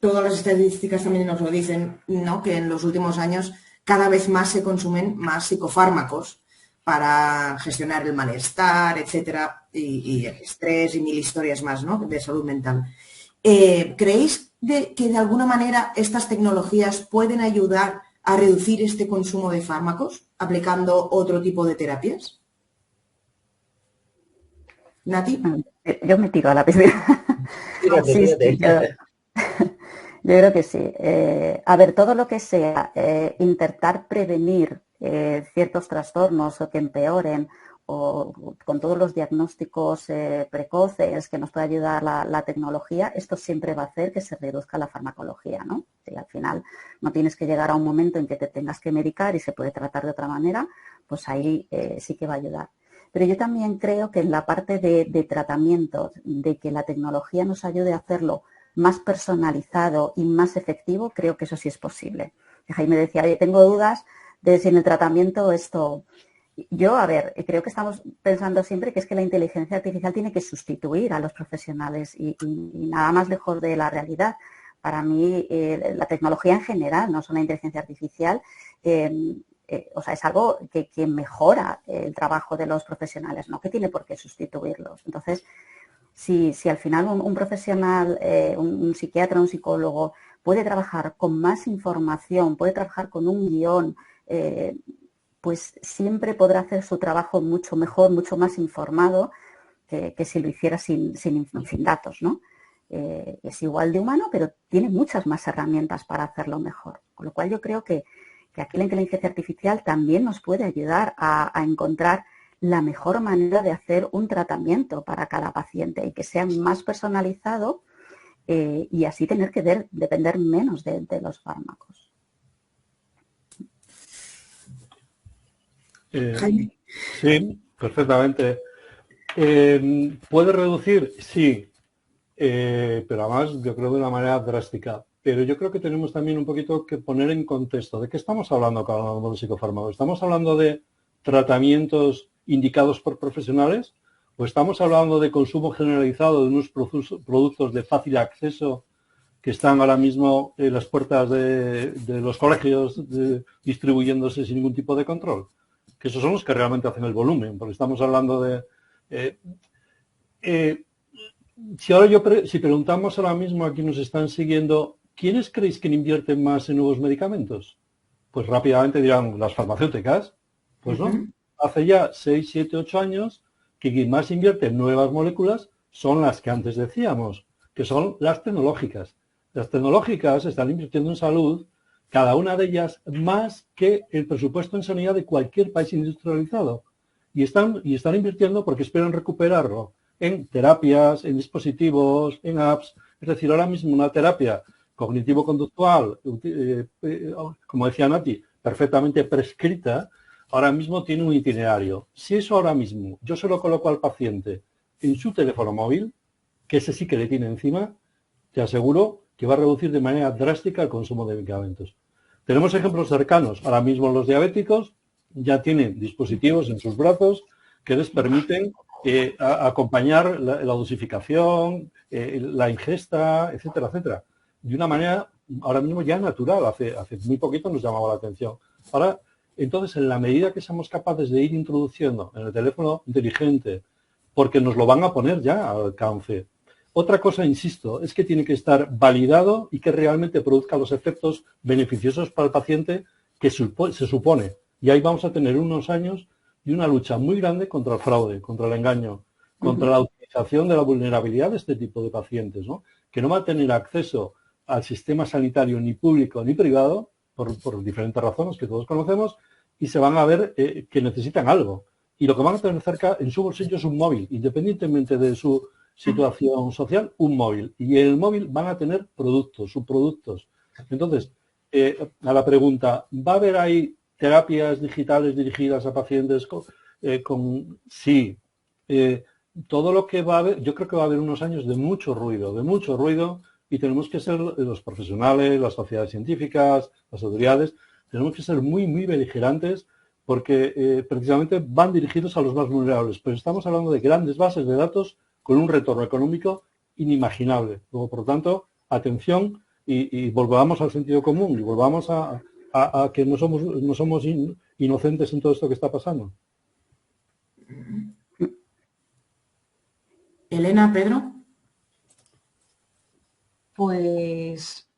todas las estadísticas también nos lo dicen, ¿no? Que en los últimos años cada vez más se consumen más psicofármacos para gestionar el malestar, etcétera, y el estrés y mil historias más, ¿no? De salud mental. ¿Creéis que de alguna manera estas tecnologías pueden ayudar a reducir este consumo de fármacos aplicando otro tipo de terapias? ¿Nati? Yo me tiro a la piscina. Sí, yo creo que sí. A ver, todo lo que sea intentar prevenir ciertos trastornos o que empeoren o con todos los diagnósticos precoces que nos puede ayudar la tecnología, esto siempre va a hacer que se reduzca la farmacología, ¿no? Si al final no tienes que llegar a un momento en que te tengas que medicar y se puede tratar de otra manera, pues ahí sí que va a ayudar. Pero yo también creo que en la parte de tratamiento, de que la tecnología nos ayude a hacerlo más personalizado y más efectivo, creo que eso sí es posible. Jaime decía, oye, tengo dudas de si en el tratamiento esto... Yo, a ver, creo que estamos pensando siempre que es que la inteligencia artificial tiene que sustituir a los profesionales y nada más lejos de la realidad. Para mí, la tecnología en general, no solo la inteligencia artificial, o sea, es algo que mejora el trabajo de los profesionales, no que tiene por qué sustituirlos. Entonces, si al final un profesional, un psiquiatra, un psicólogo, puede trabajar con más información, puede trabajar con un guión, pues siempre podrá hacer su trabajo mucho mejor, mucho más informado que si lo hiciera sin datos, ¿no? Es igual de humano, pero tiene muchas más herramientas para hacerlo mejor. Con lo cual yo creo que aquí la inteligencia artificial también nos puede ayudar a encontrar la mejor manera de hacer un tratamiento para cada paciente y que sea más personalizado y así tener que depender menos de los fármacos. Sí, perfectamente. ¿Puede reducir? Sí, pero además yo creo de una manera drástica. Pero yo creo que tenemos también un poquito que poner en contexto de qué estamos hablando cuando hablamos de psicofármacos. ¿Estamos hablando de tratamientos indicados por profesionales o estamos hablando de consumo generalizado de unos productos de fácil acceso que están ahora mismo en las puertas de los colegios distribuyéndose sin ningún tipo de control? Que esos son los que realmente hacen el volumen, porque estamos hablando de... si preguntamos ahora mismo a quienes nos están siguiendo, ¿quiénes creéis que invierten más en nuevos medicamentos? Pues rápidamente dirán las farmacéuticas. Pues no. Hace ya 6, 7, 8 años que quien más invierte en nuevas moléculas son las que antes decíamos, que son las tecnológicas. Las tecnológicas están invirtiendo en salud, cada una de ellas más que el presupuesto en sanidad de cualquier país industrializado. Y están invirtiendo porque esperan recuperarlo en terapias, en dispositivos, en apps. Es decir, ahora mismo una terapia cognitivo-conductual, como decía Nati, perfectamente prescrita, ahora mismo tiene un itinerario. Si eso ahora mismo yo se lo coloco al paciente en su teléfono móvil, que ese sí que le tiene encima, te aseguro que va a reducir de manera drástica el consumo de medicamentos. Tenemos ejemplos cercanos. Ahora mismo los diabéticos ya tienen dispositivos en sus brazos que les permiten acompañar la dosificación, la ingesta, etcétera, etcétera, de una manera ahora mismo ya natural. Hace muy poquito nos llamaba la atención. Ahora, entonces, en la medida que seamos capaces de ir introduciendo en el teléfono inteligente, porque nos lo van a poner ya al alcance. Otra cosa, insisto, es que tiene que estar validado y que realmente produzca los efectos beneficiosos para el paciente que se supone. Y ahí vamos a tener unos años de una lucha muy grande contra el fraude, contra el engaño, contra la utilización de la vulnerabilidad de este tipo de pacientes, ¿no? Que no va a tener acceso al sistema sanitario ni público ni privado, por diferentes razones que todos conocemos, y se van a ver que necesitan algo. Y lo que van a tener cerca en su bolsillo es un móvil, independientemente de su situación social, un móvil. Y en el móvil van a tener productos, subproductos. Entonces, a la pregunta, ¿va a haber ahí terapias digitales dirigidas a pacientes con sí? Todo lo que va a haber, yo creo que va a haber unos años de mucho ruido, y tenemos que ser los profesionales, las sociedades científicas, las autoridades, tenemos que ser muy, muy beligerantes porque precisamente van dirigidos a los más vulnerables. Pero estamos hablando de grandes bases de datos con un retorno económico inimaginable. Luego, por lo tanto, atención y volvamos al sentido común y volvamos a que no somos inocentes en todo esto que está pasando. Elena, Pedro. Pues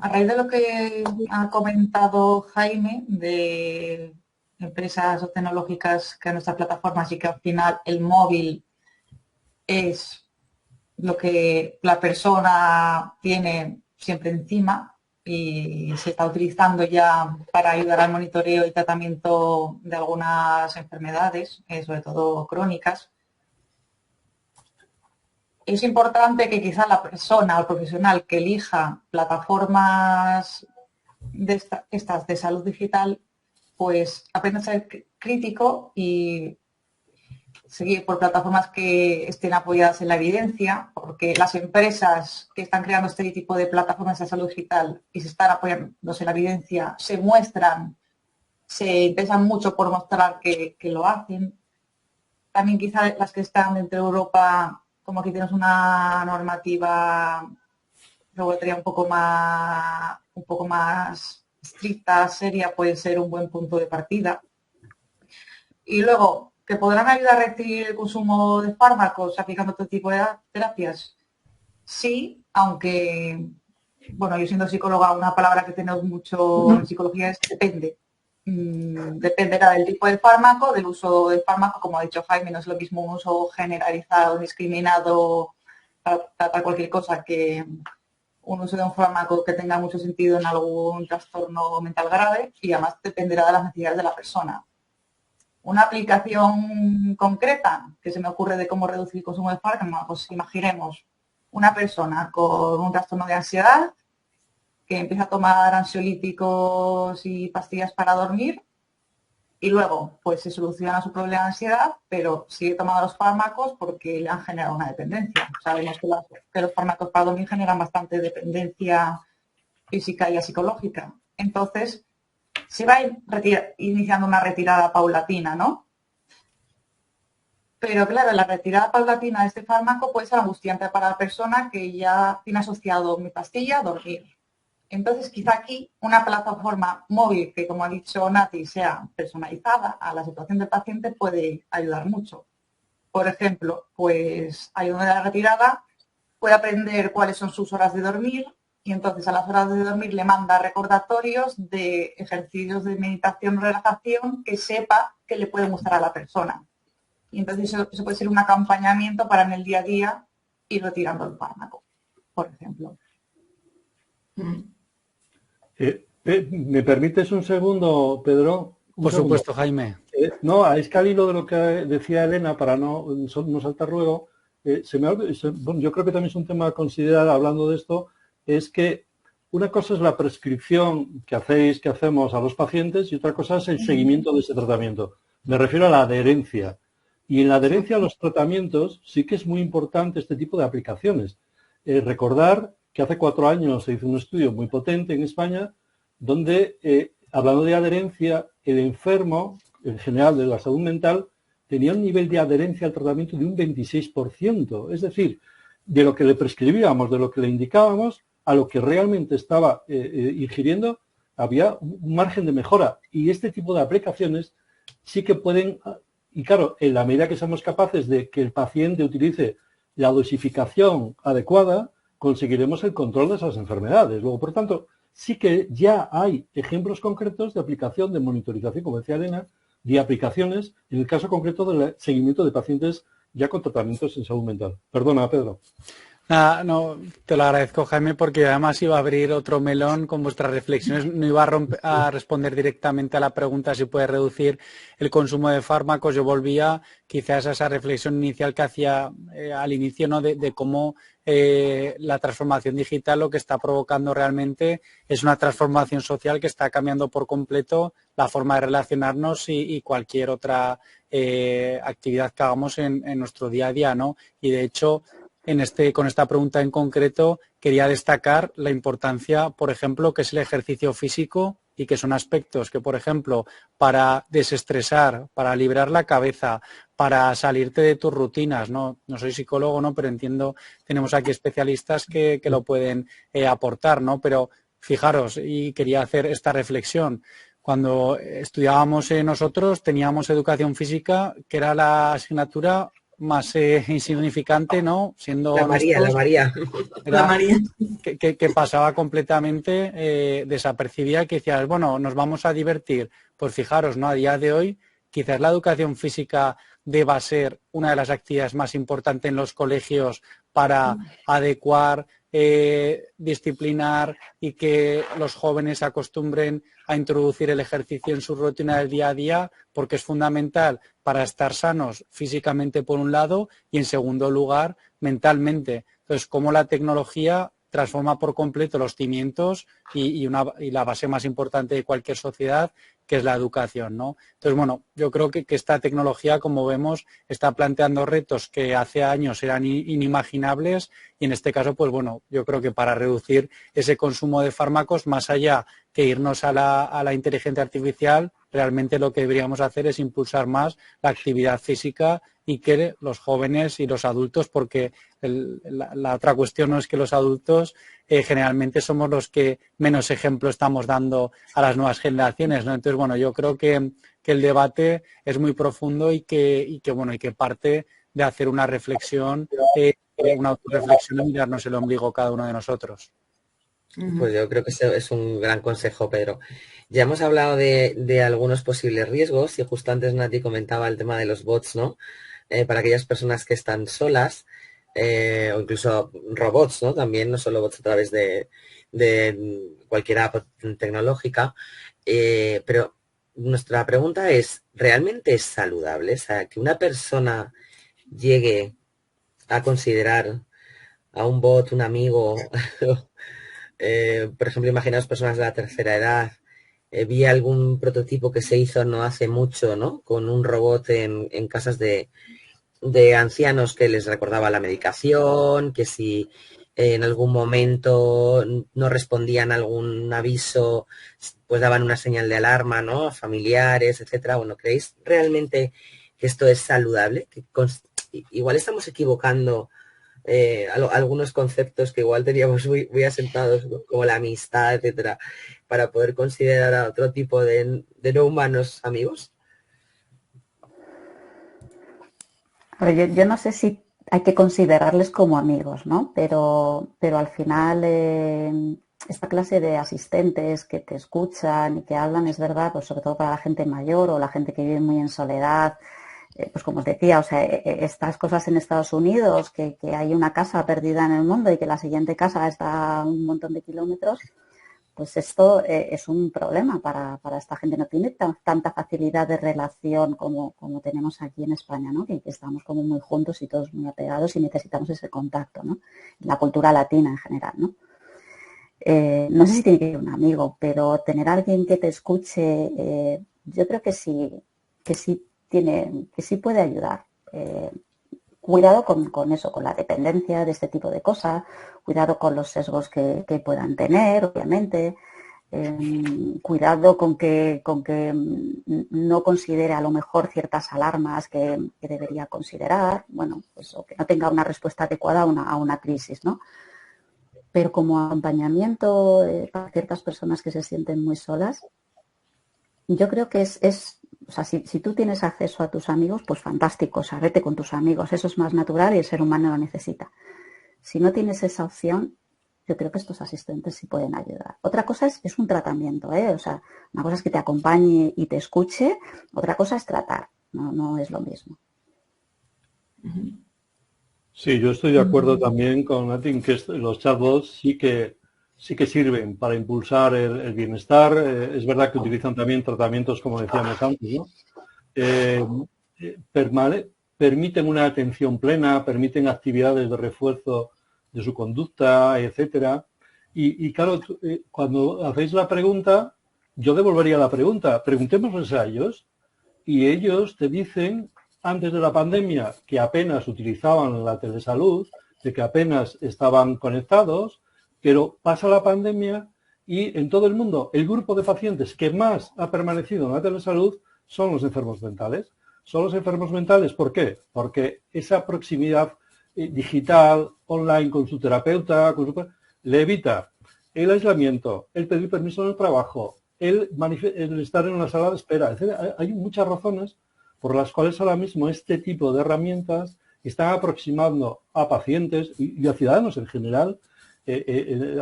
a raíz de lo que ha comentado Jaime de empresas tecnológicas que nuestras plataformas y que al final el móvil es lo que la persona tiene siempre encima, y se está utilizando ya para ayudar al monitoreo y tratamiento de algunas enfermedades, sobre todo crónicas. Es importante que quizá la persona o el profesional que elija plataformas estas de salud digital, pues aprenda a ser crítico y seguir por plataformas que estén apoyadas en la evidencia, porque las empresas que están creando este tipo de plataformas de salud digital y se están apoyándose en la evidencia se muestran, se interesan mucho por mostrar que lo hacen. También quizá las que están dentro de Europa, como aquí tenemos una normativa regulatoria un poco más estricta, seria, puede ser un buen punto de partida. Y luego, que podrán ayudar a reducir el consumo de fármacos aplicando otro tipo de terapias. Sí, aunque, bueno, yo siendo psicóloga, una palabra que tenemos mucho en psicología es depende. Dependerá del tipo de fármaco, del uso del fármaco, como ha dicho Jaime, no es lo mismo un uso generalizado, discriminado para tratar cualquier cosa que un uso de un fármaco que tenga mucho sentido en algún trastorno mental grave, y además dependerá de las necesidades de la persona. Una aplicación concreta que se me ocurre de cómo reducir el consumo de fármacos, pues imaginemos una persona con un trastorno de ansiedad que empieza a tomar ansiolíticos y pastillas para dormir y luego pues se soluciona su problema de ansiedad, pero sigue tomando los fármacos porque le han generado una dependencia. Sabemos que los fármacos para dormir generan bastante dependencia física y psicológica. Entonces, se va iniciando una retirada paulatina, ¿no? Pero claro, la retirada paulatina de este fármaco puede ser angustiante para la persona que ya tiene asociado mi pastilla a dormir. Entonces, quizá aquí una plataforma móvil que, como ha dicho Nati, sea personalizada a la situación del paciente puede ayudar mucho. Por ejemplo, pues ayudando a la retirada, puede aprender cuáles son sus horas de dormir, y entonces a las horas de dormir le manda recordatorios de ejercicios de meditación o relajación que sepa que le pueden gustar a la persona. Y entonces eso puede ser un acompañamiento para en el día a día ir retirando el fármaco, por ejemplo. ¿Me permites un segundo, Pedro? Por supuesto, Jaime. No, es que al hilo de lo que decía Elena, para no saltar luego, yo creo que también es un tema a considerar hablando de esto, es que una cosa es la prescripción que hacemos a los pacientes y otra cosa es el seguimiento de ese tratamiento. Me refiero a la adherencia. Y en la adherencia a los tratamientos sí que es muy importante este tipo de aplicaciones. Recordar que hace 4 años se hizo un estudio muy potente en España donde, hablando de adherencia, el enfermo, en general de la salud mental, tenía un nivel de adherencia al tratamiento de un 26%. Es decir, de lo que le prescribíamos, de lo que le indicábamos, a lo que realmente estaba ingiriendo, había un margen de mejora. Y este tipo de aplicaciones sí que pueden, y claro, en la medida que somos capaces de que el paciente utilice la dosificación adecuada, conseguiremos el control de esas enfermedades. Luego, por tanto, sí que ya hay ejemplos concretos de aplicación de monitorización, como decía Elena, de aplicaciones, en el caso concreto del seguimiento de pacientes ya con tratamientos en salud mental. Perdona, Pedro. Nada, no, te lo agradezco, Jaime, porque además iba a abrir otro melón con vuestras reflexiones. No iba a responder directamente a la pregunta si puede reducir el consumo de fármacos. Yo volvía quizás a esa reflexión inicial que hacía al inicio, ¿no? de cómo la transformación digital lo que está provocando realmente es una transformación social que está cambiando por completo la forma de relacionarnos y cualquier otra actividad que hagamos en nuestro día a día, ¿no? Y de hecho, con esta pregunta en concreto, quería destacar la importancia, por ejemplo, que es el ejercicio físico y que son aspectos que, por ejemplo, para desestresar, para liberar la cabeza, para salirte de tus rutinas, no soy psicólogo, ¿no? Pero entiendo, tenemos aquí especialistas que lo pueden aportar, ¿no? Pero fijaros, y quería hacer esta reflexión. Cuando estudiábamos nosotros, teníamos educación física, que era la asignatura más insignificante, ¿no? Siendo la María. La María. Que pasaba completamente desapercibida, que decías, bueno, nos vamos a divertir. Pues fijaros, ¿no? A día de hoy, quizás la educación física deba ser una de las actividades más importantes en los colegios para adecuar disciplinar y que los jóvenes se acostumbren a introducir el ejercicio en su rutina del día a día, porque es fundamental para estar sanos físicamente por un lado y en segundo lugar mentalmente. Entonces, cómo la tecnología transforma por completo los cimientos y la base más importante de cualquier sociedad, que es la educación, ¿no? Entonces, bueno, yo creo que esta tecnología, como vemos, está planteando retos que hace años eran inimaginables y en este caso, pues bueno, yo creo que para reducir ese consumo de fármacos, más allá que irnos a la inteligencia artificial, realmente lo que deberíamos hacer es impulsar más la actividad física y que los jóvenes y los adultos, porque la otra cuestión no es que los adultos generalmente somos los que menos ejemplo estamos dando a las nuevas generaciones, ¿no? Entonces, bueno, yo creo que el debate es muy profundo y que parte de hacer una reflexión, una autorreflexión y mirarnos el ombligo cada uno de nosotros. Pues yo creo que ese es un gran consejo, Pedro. Ya hemos hablado de algunos posibles riesgos y justo antes Nati comentaba el tema de los bots, ¿no? Para aquellas personas que están solas o incluso robots, ¿no? También, no solo bots a través de cualquier app tecnológica. Pero nuestra pregunta es, ¿realmente es saludable? O sea, que una persona llegue a considerar a un bot, un amigo... por ejemplo, imaginaos personas de la tercera edad. Vi algún prototipo que se hizo no hace mucho, ¿no? Con un robot en casas de ancianos que les recordaba la medicación, que si en algún momento no respondían a algún aviso, pues daban una señal de alarma, ¿no? A familiares, etcétera. Bueno, ¿creéis realmente que esto es saludable? Que igual estamos equivocando algunos conceptos que igual teníamos muy asentados, ¿no? Como la amistad, etcétera, para poder considerar a otro tipo de no humanos amigos. Pero yo no sé si hay que considerarles como amigos, ¿no? Pero al final esta clase de asistentes que te escuchan y que hablan, es verdad, pues sobre todo para la gente mayor o la gente que vive muy en soledad. Pues como os decía, o sea, estas cosas en Estados Unidos, que hay una casa perdida en el mundo y que la siguiente casa está a un montón de kilómetros, pues esto es un problema para esta gente. No tiene tanta facilidad de relación como tenemos aquí en España, ¿no? Que estamos como muy juntos y todos muy apegados y necesitamos ese contacto, ¿no? La cultura latina en general, ¿no? No sé si tiene que ser un amigo, pero tener a alguien que te escuche, yo creo que sí puede ayudar. Cuidado con eso, con la dependencia de este tipo de cosas, cuidado con los sesgos que puedan tener, obviamente, cuidado con que no considere a lo mejor ciertas alarmas que debería considerar, bueno, pues o que no tenga una respuesta adecuada a una crisis, ¿no? Pero como acompañamiento para ciertas personas que se sienten muy solas, yo creo que o sea, si tú tienes acceso a tus amigos, pues fantástico, o sea, vete con tus amigos, eso es más natural y el ser humano lo necesita. Si no tienes esa opción, yo creo que estos asistentes sí pueden ayudar. Otra cosa es un tratamiento, o sea, una cosa es que te acompañe y te escuche, otra cosa es tratar, no es lo mismo. Sí, yo estoy de acuerdo también con Nati que los chatbots sí que sirven para impulsar el bienestar. Es verdad que utilizan también tratamientos, como decíamos antes, ¿no? Permiten una atención plena, permiten actividades de refuerzo de su conducta, etcétera. Y claro, cuando hacéis la pregunta, yo devolvería la pregunta. Preguntémosles a ellos y ellos te dicen, antes de la pandemia, que apenas utilizaban la telesalud, de que apenas estaban conectados, pero pasa la pandemia y en todo el mundo el grupo de pacientes que más ha permanecido en la telesalud son los enfermos mentales. Son los enfermos mentales, ¿por qué? Porque esa proximidad digital, online con su terapeuta, le evita el aislamiento, el pedir permiso en el trabajo, el estar en una sala de espera, etc. Hay muchas razones por las cuales ahora mismo este tipo de herramientas están aproximando a pacientes y a ciudadanos en general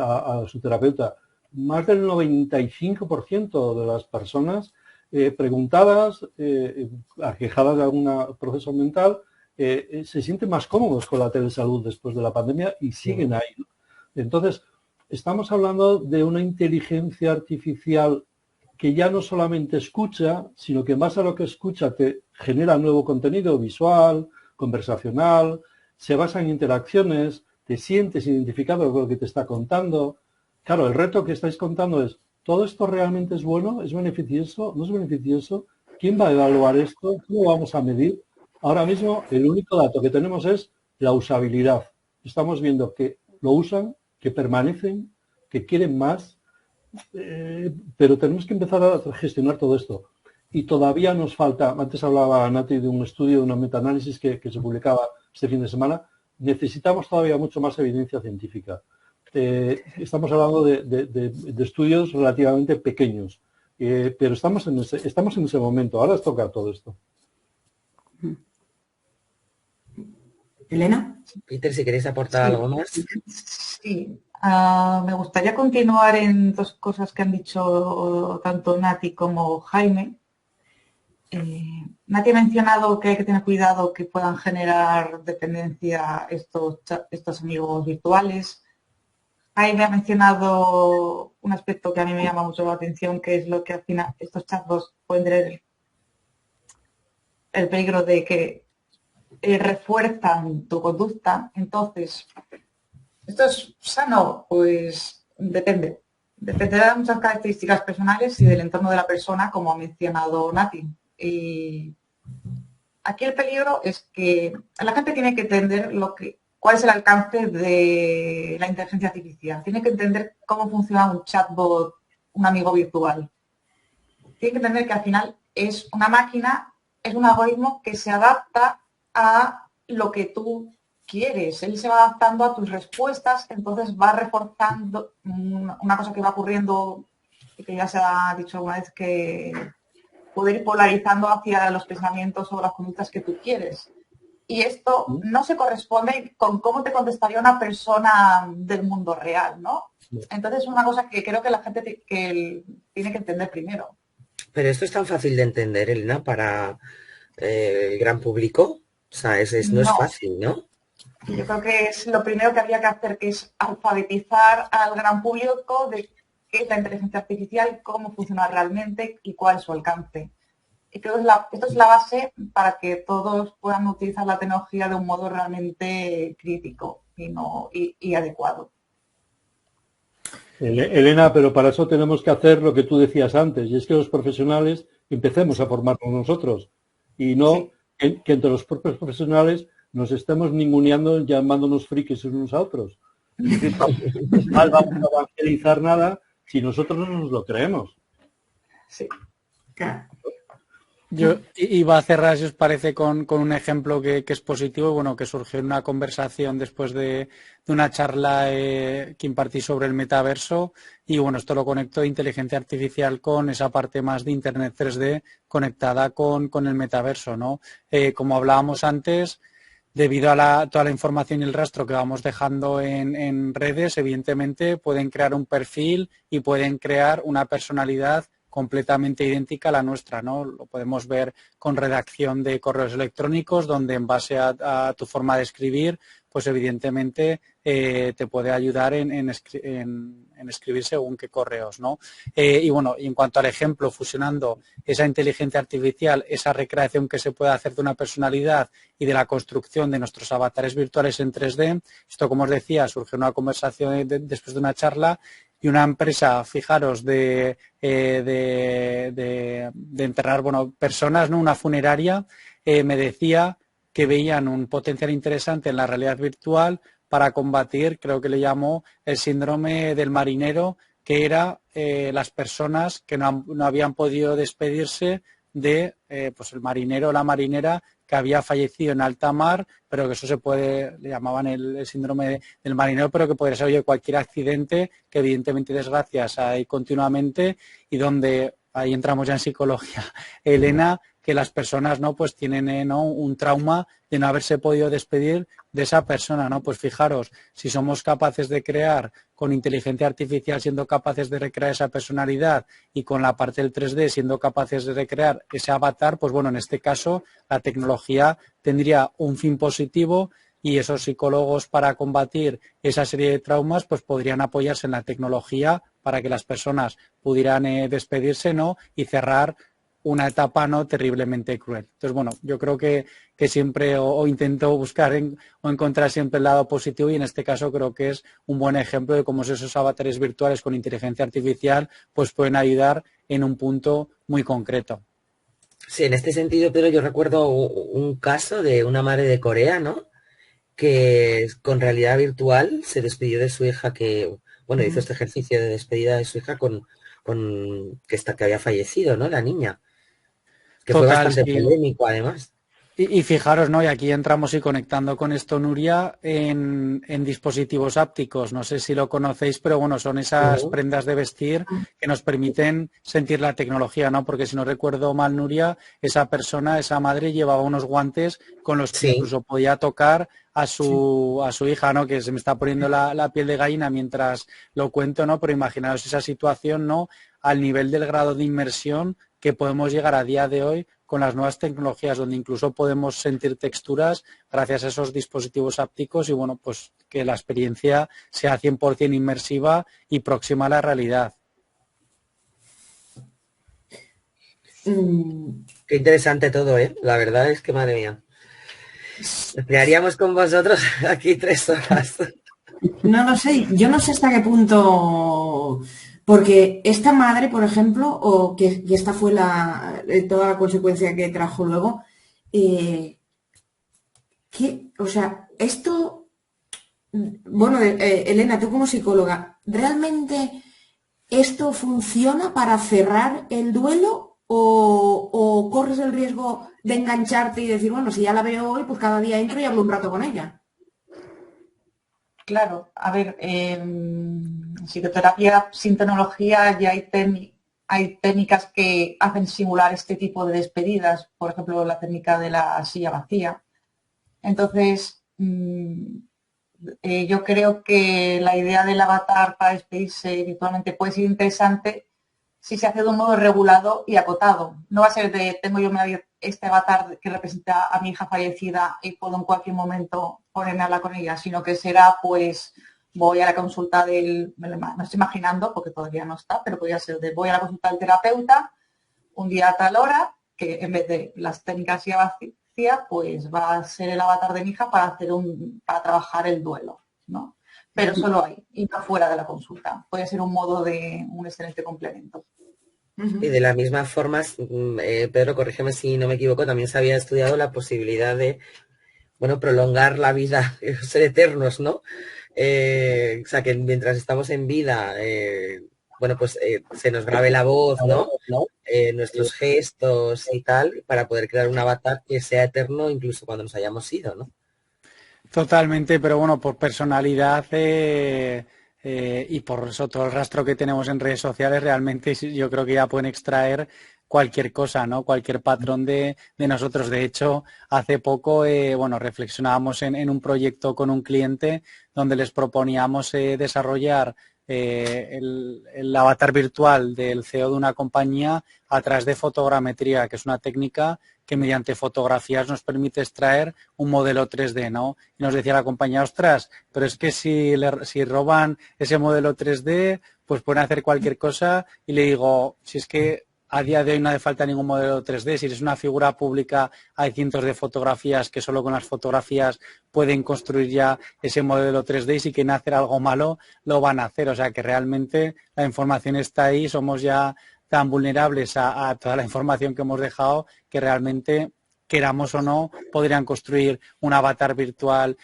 a su terapeuta. Más del 95% de las personas preguntadas, aquejadas de algún proceso mental, se sienten más cómodos con la telesalud después de la pandemia y siguen ahí, ¿no? Entonces, estamos hablando de una inteligencia artificial que ya no solamente escucha, sino que más a lo que escucha te genera nuevo contenido visual, conversacional, se basa en interacciones, te sientes identificado con lo que te está contando. Claro, el reto que estáis contando es, ¿todo esto realmente es bueno? ¿Es beneficioso? ¿No es beneficioso? ¿Quién va a evaluar esto? ¿Cómo vamos a medir? Ahora mismo el único dato que tenemos es la usabilidad. Estamos viendo que lo usan, que permanecen, que quieren más, pero tenemos que empezar a gestionar todo esto. Y todavía nos falta, antes hablaba Nati de un estudio, de una metaanálisis que se publicaba este fin de semana, necesitamos todavía mucho más evidencia científica. Estamos hablando de estudios relativamente pequeños, pero estamos en ese momento, ahora os toca todo esto. Elena. Peter, si queréis aportar algo más. Sí, me gustaría continuar en dos cosas que han dicho tanto Nati como Jaime. Nati ha mencionado que hay que tener cuidado que puedan generar dependencia estos amigos virtuales. Jaime ha mencionado un aspecto que a mí me llama mucho la atención, que es lo que al final estos chatbots pueden tener el peligro de que refuerzan tu conducta. Entonces, ¿esto es sano? Pues depende. Dependerá de muchas características personales y del entorno de la persona, como ha mencionado Nati. Y aquí el peligro es que la gente tiene que entender cuál es el alcance de la inteligencia artificial. Tiene que entender cómo funciona un chatbot, un amigo virtual. Tiene que entender que al final es una máquina, es un algoritmo que se adapta a lo que tú quieres. Él se va adaptando a tus respuestas, entonces va reforzando una cosa que va ocurriendo y que ya se ha dicho alguna vez, que puede ir polarizando hacia los pensamientos o las conductas que tú quieres. Y esto no se corresponde con cómo te contestaría una persona del mundo real, ¿no? Entonces es una cosa que creo que la gente tiene que entender primero. Pero esto es tan fácil de entender, Elena, para el gran público. O sea, no es fácil, ¿no? Yo creo que es lo primero que habría que hacer, que es alfabetizar al gran público de qué es la inteligencia artificial, cómo funciona realmente y cuál es su alcance. Y creo que esto es la base para que todos puedan utilizar la tecnología de un modo realmente crítico y adecuado. Elena, pero para eso tenemos que hacer lo que tú decías antes, y es que los profesionales empecemos a formarnos nosotros y no que entre los propios profesionales nos estemos ninguneando, llamándonos frikis unos a otros. Es decir, mal vamos a evangelizar nada si nosotros no nos lo creemos. Sí. Yo iba a cerrar, si os parece, con un ejemplo que es positivo, bueno, que surgió en una conversación después de una charla que impartí sobre el metaverso, y bueno, esto lo conecto de inteligencia artificial con esa parte más de Internet 3D conectada con el metaverso, ¿no? Como hablábamos antes, debido a toda la información y el rastro que vamos dejando en redes, evidentemente pueden crear un perfil y pueden crear una personalidad completamente idéntica a la nuestra, ¿no? Lo podemos ver con redacción de correos electrónicos, donde en base a tu forma de escribir, pues evidentemente te puede ayudar en escribir según qué correos, ¿no? Y bueno, y en cuanto al ejemplo, fusionando esa inteligencia artificial, esa recreación que se puede hacer de una personalidad y de la construcción de nuestros avatares virtuales en 3D, esto, como os decía, surgió una conversación después de una charla, y una empresa, fijaros, de enterrar, bueno, personas, ¿no? Una funeraria, me decía que veían un potencial interesante en la realidad virtual para combatir, creo que le llamó, el síndrome del marinero, que era las personas que no habían podido despedirse de pues el marinero o la marinera que había fallecido en alta mar, pero que eso le llamaban el síndrome del marinero, pero que podría ser, oye, cualquier accidente, que evidentemente desgracias hay continuamente, y donde ahí entramos ya en psicología, Elena, que las personas, ¿no?, pues tienen, ¿no?, un trauma de no haberse podido despedir de esa persona, ¿no? Pues fijaros, si somos capaces de crear con inteligencia artificial, siendo capaces de recrear esa personalidad, y con la parte del 3D siendo capaces de recrear ese avatar, pues bueno, en este caso la tecnología tendría un fin positivo y esos psicólogos para combatir esa serie de traumas pues podrían apoyarse en la tecnología para que las personas pudieran despedirse, ¿no? Y cerrar una etapa no terriblemente cruel. Entonces, bueno, yo creo que siempre o intento buscar o encontrar siempre el lado positivo y en este caso creo que es un buen ejemplo de cómo esos avatares virtuales con inteligencia artificial pues pueden ayudar en un punto muy concreto. Sí, en este sentido, Pedro, yo recuerdo un caso de una madre de Corea, ¿no? Que con realidad virtual se despidió de su hija que, bueno, hizo este ejercicio de despedida de su hija que había fallecido, ¿no? La niña. Que fue Total, bastante sí. polémico, además. Y fijaros, ¿no? Y aquí entramos y conectando con esto, Nuria, en dispositivos ápticos. No sé si lo conocéis, pero bueno, son esas prendas de vestir que nos permiten sentir la tecnología, ¿no? Porque si no recuerdo mal, Nuria, esa persona, esa madre, llevaba unos guantes con los que incluso podía tocar a su hija, ¿no? Que se me está poniendo la piel de gallina mientras lo cuento, ¿no? Pero imaginaos esa situación, ¿no? Al nivel del grado de inmersión que podemos llegar a día de hoy con las nuevas tecnologías, donde incluso podemos sentir texturas gracias a esos dispositivos ápticos y, bueno, pues que la experiencia sea 100% inmersiva y próxima a la realidad. Qué interesante todo, ¿eh? La verdad es que, madre mía, emplearíamos con vosotros aquí 3 horas. No lo sé, yo no sé hasta qué punto, porque esta madre, por ejemplo, o que esta fue toda la consecuencia que trajo luego, o sea, esto, bueno, Elena, tú como psicóloga, ¿realmente esto funciona para cerrar el duelo o corres el riesgo de engancharte y decir, bueno, si ya la veo hoy, pues cada día entro y hablo un rato con ella? Claro, a ver, psicoterapia sin tecnología ya hay técnicas que hacen simular este tipo de despedidas, por ejemplo, la técnica de la silla vacía. Entonces, yo creo que la idea del avatar para despedirse virtualmente puede ser interesante si se hace de un modo regulado y acotado. No va a ser de tengo yo este avatar que representa a mi hija fallecida y puedo en cualquier momento ponerme a hablar con ella, sino que será pues voy a la consulta me lo estoy imaginando porque todavía no está, pero podría ser voy a la consulta del terapeuta un día a tal hora, que en vez de las técnicas ya vacía, pues va a ser el avatar de mi hija para para trabajar el duelo, ¿no? Pero solo ahí, y no fuera de la consulta. Puede ser un modo de un excelente complemento. Y de la misma forma, Pedro, corrígeme si no me equivoco, también se había estudiado la posibilidad de, bueno, prolongar la vida, ser eternos, ¿no? O sea, que mientras estamos en vida, bueno, pues se nos grabe la voz, ¿no? Nuestros gestos y tal, para poder crear un avatar que sea eterno incluso cuando nos hayamos ido, ¿no? Totalmente, pero bueno, por personalidad y por eso todo el rastro que tenemos en redes sociales, realmente yo creo que ya pueden extraer cualquier cosa, ¿no? Cualquier patrón de nosotros. De hecho, hace poco, bueno, reflexionábamos en un proyecto con un cliente donde les proponíamos desarrollar el avatar virtual del CEO de una compañía a través de fotogrametría, que es una técnica que mediante fotografías nos permite extraer un modelo 3D, ¿no? Y nos decía la compañía, ostras, pero es que si roban ese modelo 3D, pues pueden hacer cualquier cosa. Y le digo, si es que a día de hoy no hace falta ningún modelo 3D, si eres una figura pública hay cientos de fotografías que solo con las fotografías pueden construir ya ese modelo 3D y si quieren hacer algo malo lo van a hacer. O sea que realmente la información está ahí, somos ya tan vulnerables a toda la información que hemos dejado que realmente, queramos o no, podrían construir un avatar virtual,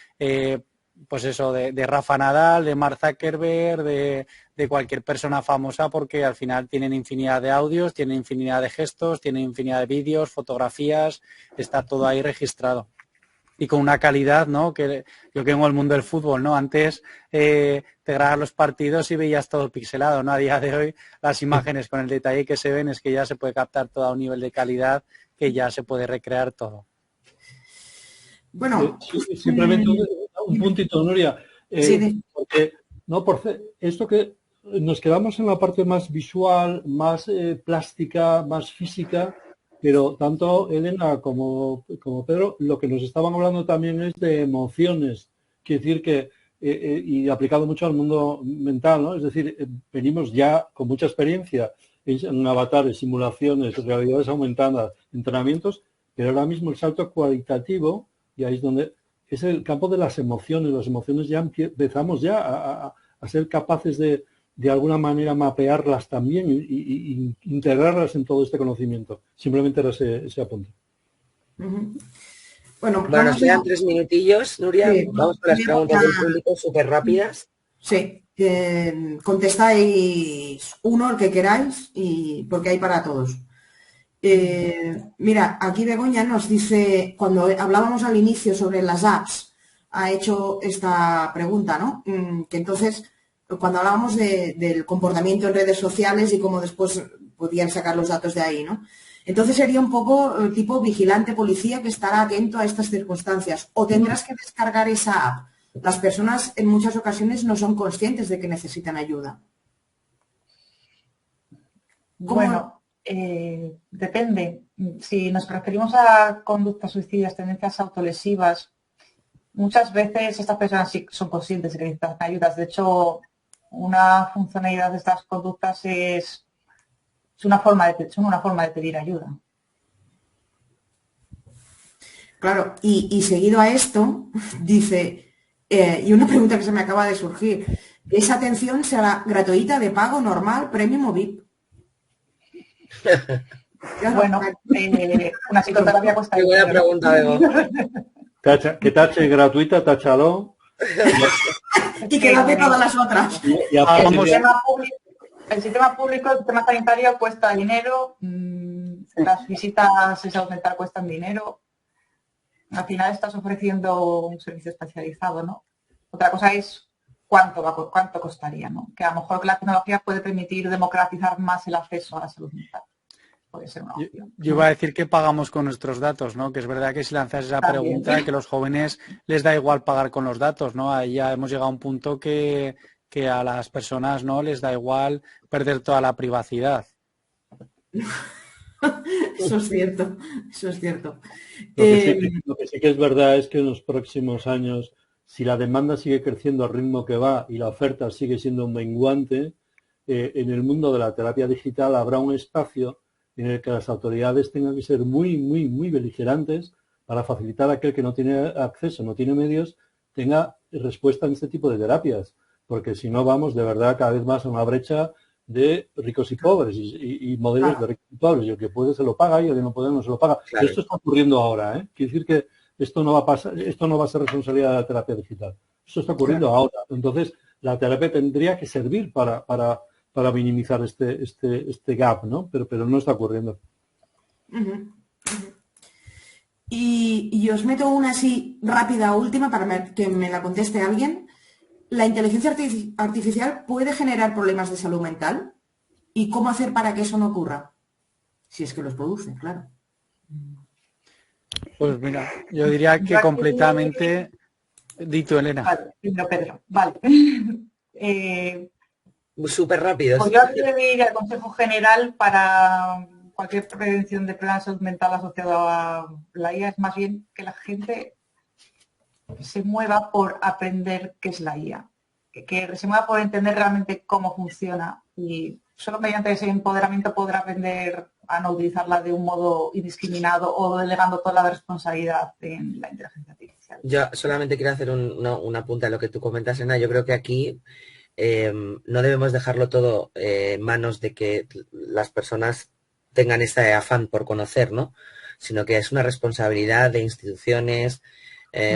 pues eso, de Rafa Nadal, de Mark Zuckerberg, de cualquier persona famosa, porque al final tienen infinidad de audios, tienen infinidad de gestos, tienen infinidad de vídeos, fotografías, está todo ahí registrado. Y con una calidad, ¿no? Que yo que vengo del mundo del fútbol, ¿no? Antes te grababas los partidos y veías todo pixelado, ¿no? A día de hoy las imágenes con el detalle que se ven es que ya se puede captar todo a un nivel de calidad que ya se puede recrear todo. Bueno, simplemente un puntito, Nuria. Porque esto que nos quedamos en la parte más visual, más plástica, más física, pero tanto Elena como Pedro, lo que nos estaban hablando también es de emociones. Quiere decir que, y aplicado mucho al mundo mental, ¿no? Es decir, venimos ya con mucha experiencia en avatares, simulaciones, realidades aumentadas, entrenamientos, pero ahora mismo el salto cualitativo, y ahí es donde es el campo de las emociones. Las emociones ya empezamos ya a ser capaces de alguna manera mapearlas también y integrarlas en todo este conocimiento. Simplemente era ese apunte. Bueno, Bueno, nos quedan 3 minutillos, Nuria. Sí, vamos con las preguntas del público súper rápidas. Sí, contestáis uno, el que queráis, y porque hay para todos. Mira, aquí Begoña nos dice, cuando hablábamos al inicio sobre las apps, ha hecho esta pregunta, ¿no? Que entonces, cuando hablábamos del comportamiento en redes sociales y cómo después podían sacar los datos de ahí, ¿no? Entonces sería un poco tipo vigilante policía que estará atento a estas circunstancias. O tendrás que descargar esa app. Las personas en muchas ocasiones no son conscientes de que necesitan ayuda. Bueno, depende. Si nos referimos a conductas suicidas, tendencias autolesivas, muchas veces estas personas sí son conscientes de que necesitan ayudas. De hecho, una funcionalidad de estas conductas son una forma de pedir ayuda. Claro, y seguido a esto, dice, y una pregunta que se me acaba de surgir, ¿esa atención será gratuita, de pago, normal, premium o VIP? Bueno, una psicoterapia cuesta. Qué buena pregunta, Bego. Que tache gratuita, tachado. Y que date todas las otras. El sistema público, el sistema sanitario cuesta dinero, las visitas de salud mental cuestan dinero. Al final estás ofreciendo un servicio especializado, ¿no? Otra cosa es cuánto costaría, ¿no? Que a lo mejor la tecnología puede permitir democratizar más el acceso a la salud mental. Puede ser una opción. Yo iba a decir que pagamos con nuestros datos, ¿no? Que es verdad que si lanzas esa pregunta, que los jóvenes les da igual pagar con los datos, ¿no? Ahí ya hemos llegado a un punto que a las personas no les da igual perder toda la privacidad. Eso es cierto, eso es cierto. Lo que sí que es verdad es que en los próximos años, si la demanda sigue creciendo al ritmo que va y la oferta sigue siendo menguante, en el mundo de la terapia digital habrá un espacio en el que las autoridades tengan que ser muy, muy, muy beligerantes para facilitar a aquel que no tiene acceso, no tiene medios, tenga respuesta en este tipo de terapias. Porque si no vamos de verdad cada vez más a una brecha de ricos y pobres y modelos de ricos y pobres. Y el que puede se lo paga y el que no puede no se lo paga. Claro. Esto está ocurriendo ahora, ¿eh? Quiere decir que esto no va a pasar, esto no va a ser responsabilidad de la terapia digital. Esto está ocurriendo ahora. Entonces, la terapia tendría que servir para minimizar este gap, ¿no? Pero no está ocurriendo. Y os meto una así rápida última para que me la conteste alguien. ¿La inteligencia artificial puede generar problemas de salud mental? ¿Y cómo hacer para que eso no ocurra? Si es que los produce, claro. Pues mira, yo diría que completamente... Dito, Elena. Vale, Pedro. Vale. Súper rápido. Pues yo diría el consejo general para cualquier prevención de problemas de salud mental asociado a la IA es más bien que la gente se mueva por aprender qué es la IA, que se mueva por entender realmente cómo funciona y solo mediante ese empoderamiento podrá aprender a no utilizarla de un modo indiscriminado o delegando toda la responsabilidad en la inteligencia artificial. Yo solamente quiero hacer un apunte a lo que tú comentas, Elena. Yo creo que aquí no debemos dejarlo todo en manos de que las personas tengan ese afán por conocer, ¿no? Sino que es una responsabilidad de instituciones,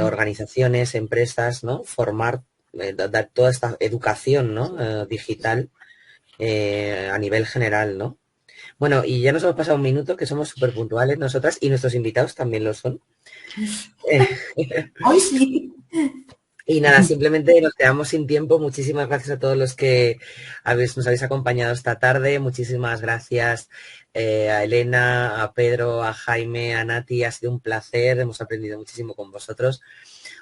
organizaciones, empresas, ¿no? Formar, dar toda esta educación, ¿no? Digital a nivel general, ¿no? Bueno, y ya nos hemos pasado un minuto, que somos súper puntuales nosotras y nuestros invitados también lo son. Hoy sí. Y nada, simplemente nos quedamos sin tiempo. Muchísimas gracias a todos los que nos habéis acompañado esta tarde. Muchísimas gracias a Elena, a Pedro, a Jaime, a Nati. Ha sido un placer. Hemos aprendido muchísimo con vosotros.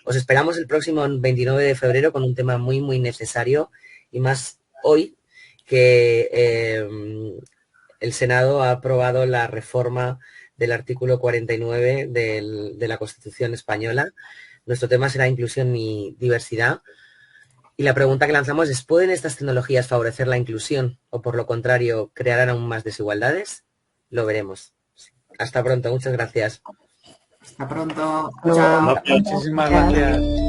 Os esperamos el próximo 29 de febrero con un tema muy, muy necesario. Y más hoy que el Senado ha aprobado la reforma del artículo 49 de la Constitución española. Nuestro tema será inclusión y diversidad. Y la pregunta que lanzamos es, ¿pueden estas tecnologías favorecer la inclusión o, por lo contrario, crearán aún más desigualdades? Lo veremos. Hasta pronto, muchas gracias. Hasta pronto. Chao. Muchísimas gracias.